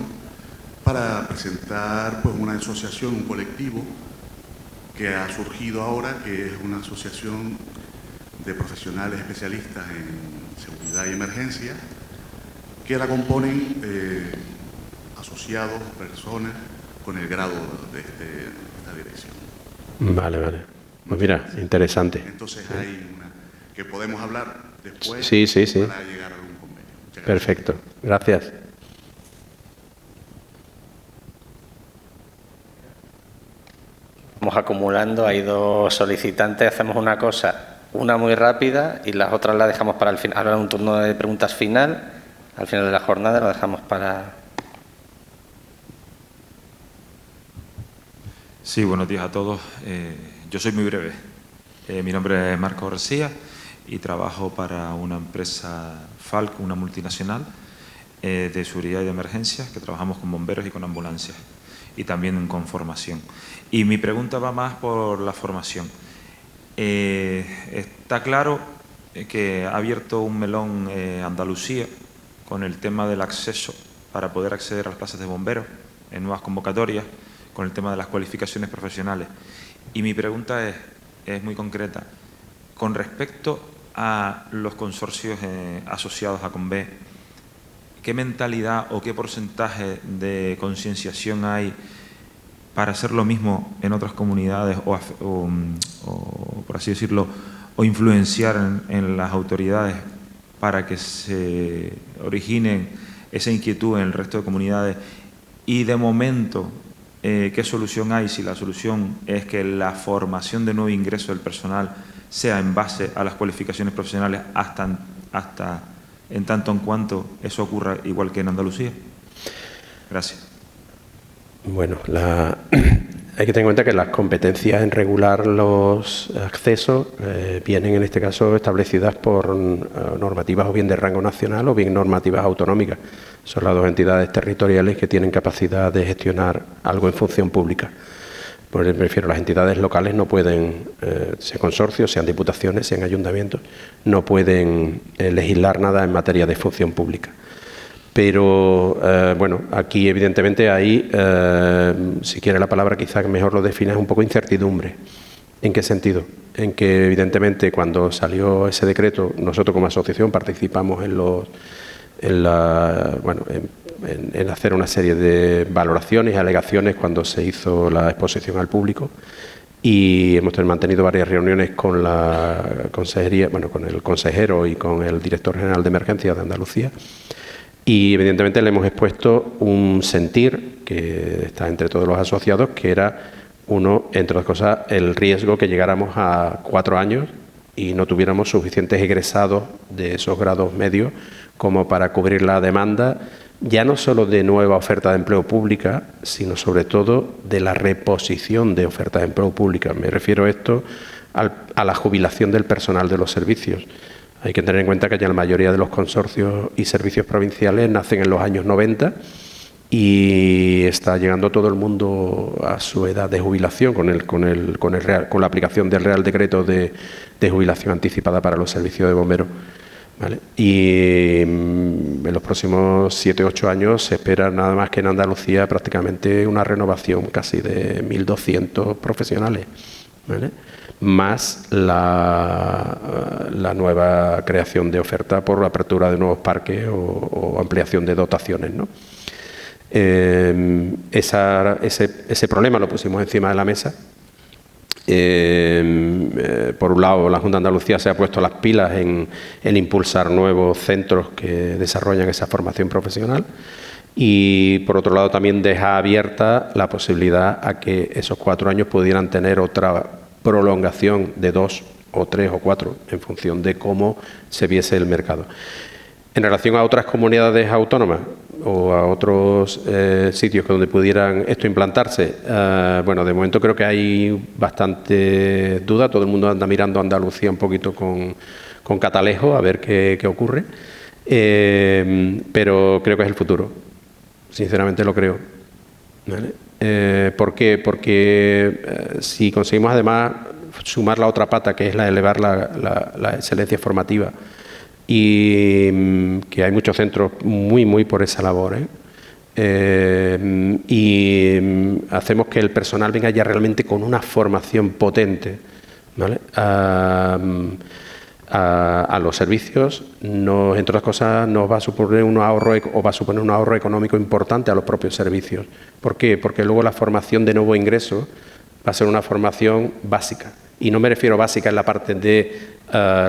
para presentar pues, una asociación, un colectivo que ha surgido ahora, que es una asociación de profesionales especialistas en seguridad y emergencia que la componen asociados, personas con el grado de esta dirección.
Vale, vale. Pues mira, interesante.
Entonces hay una que podemos hablar después
sí.
para llegar a algún convenio. Muchas gracias.
Perfecto. Gracias.
Vamos acumulando, hay 2 solicitantes, hacemos una cosa, una muy rápida y las otras las dejamos para el final. Ahora un turno de preguntas final, al final de la jornada lo dejamos para...
Sí, buenos días a todos. Yo soy muy breve. Mi nombre es Marco García y trabajo para una empresa Falk, una multinacional de seguridad y de emergencias, que trabajamos con bomberos y con ambulancias y también con formación. Y mi pregunta va más por la formación. Está claro que ha abierto un melón Andalucía con el tema del acceso para poder acceder a las plazas de bomberos en nuevas convocatorias, con el tema de las cualificaciones profesionales. Y mi pregunta es muy concreta. Con respecto a los consorcios asociados a Convé, ¿qué mentalidad o qué porcentaje de concienciación hay para hacer lo mismo en otras comunidades o por así decirlo, o influenciar en las autoridades para que se originen esa inquietud en el resto de comunidades? Y de momento, ¿qué solución hay? Si la solución es que la formación de nuevo ingreso del personal sea en base a las cualificaciones profesionales hasta en tanto en cuanto eso ocurra igual que en Andalucía. Gracias.
Bueno, hay que tener en cuenta que las competencias en regular los accesos vienen en este caso establecidas por normativas o bien de rango nacional o bien normativas autonómicas. Son las 2 entidades territoriales que tienen capacidad de gestionar algo en función pública. Pues me refiero, las entidades locales no pueden, sean consorcios, sean diputaciones, sean ayuntamientos, no pueden legislar nada en materia de función pública. Pero, bueno, aquí evidentemente hay, si quiere la palabra quizá mejor lo defina, es un poco incertidumbre. ¿En qué sentido? En que evidentemente cuando salió ese decreto, nosotros como asociación participamos en hacer una serie de valoraciones y alegaciones cuando se hizo la exposición al público, y hemos mantenido varias reuniones con la consejería, bueno, con el consejero y con el director general de emergencias de Andalucía, y evidentemente le hemos expuesto un sentir que está entre todos los asociados, que era uno, entre otras cosas, el riesgo que llegáramos a 4 años y no tuviéramos suficientes egresados de esos grados medios como para cubrir la demanda, ya no solo de nueva oferta de empleo pública, sino sobre todo de la reposición de ofertas de empleo pública. Me refiero a esto a la jubilación del personal de los servicios. Hay que tener en cuenta que ya la mayoría de los consorcios y servicios provinciales nacen en los años 90 y está llegando todo el mundo a su edad de jubilación con la aplicación del Real Decreto de jubilación anticipada para los servicios de bomberos. ¿Vale? Y en los próximos 7 o 8 años se espera nada más que en Andalucía prácticamente una renovación casi de 1.200 profesionales, ¿vale? Más la nueva creación de oferta por la apertura de nuevos parques o ampliación de dotaciones, ¿no? Ese problema lo pusimos encima de la mesa. Por un lado, la Junta de Andalucía se ha puesto las pilas en impulsar nuevos centros que desarrollan esa formación profesional, y por otro lado también deja abierta la posibilidad a que esos 4 años pudieran tener otra prolongación de 2 o 3 o 4 en función de cómo se viese el mercado. En relación a otras comunidades autónomas o a otros sitios donde pudieran esto implantarse, bueno, de momento creo que hay bastante duda. Todo el mundo anda mirando a Andalucía un poquito con catalejo a ver qué ocurre, pero creo que es el futuro, sinceramente lo creo, ¿vale? ¿Por qué? Porque si conseguimos además sumar la otra pata, que es la de elevar la excelencia formativa, y que hay muchos centros muy por esa labor, y hacemos que el personal venga ya realmente con una formación potente, ¿vale? a los servicios, entre otras cosas, nos va a suponer un ahorro económico importante a los propios servicios. ¿Por qué? Porque luego la formación de nuevo ingreso va a ser una formación básica. Y no me refiero básica en la parte de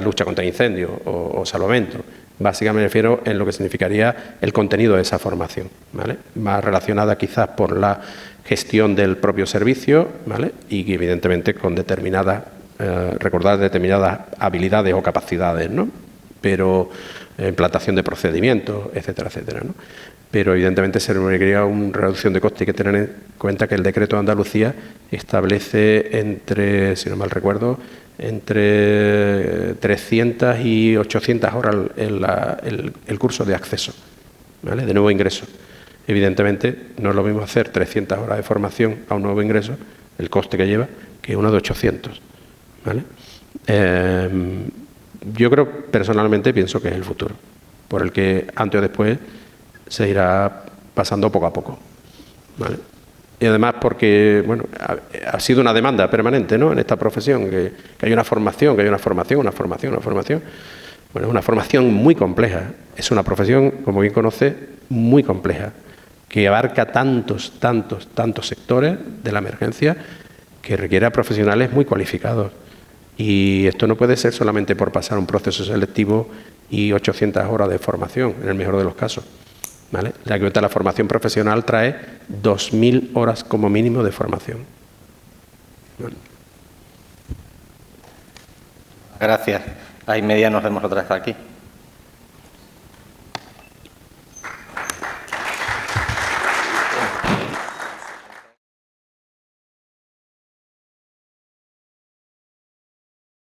lucha contra incendios o salvamento. Básica me refiero en lo que significaría el contenido de esa formación, ¿vale? Más relacionada quizás por la gestión del propio servicio, ¿vale? Y que evidentemente con recordar determinadas habilidades o capacidades, ¿no? Pero implantación de procedimientos, etcétera, etcétera, ¿no? Pero evidentemente se requeriría una reducción de coste. Hay que tener en cuenta que el decreto de Andalucía establece entre, si no mal recuerdo, entre 300 y 800 horas el curso de acceso, ¿vale? De nuevo ingreso. Evidentemente no es lo mismo hacer 300 horas de formación a un nuevo ingreso, el coste que lleva, que uno de 800, ¿vale? Yo personalmente pienso que es el futuro, por el que antes o después se irá pasando poco a poco, ¿vale? Y además porque, bueno, ha sido una demanda permanente, ¿no?, en esta profesión, que hay una formación, Bueno, es una formación muy compleja. Es una profesión, como bien conoce, muy compleja, que abarca tantos sectores de la emergencia que requiere a profesionales muy cualificados. Y esto no puede ser solamente por pasar un proceso selectivo y 800 horas de formación, en el mejor de los casos, ¿vale? La formación profesional trae 2.000 horas como mínimo de formación. ¿Vale?
Gracias. A y media nos vemos otra vez aquí.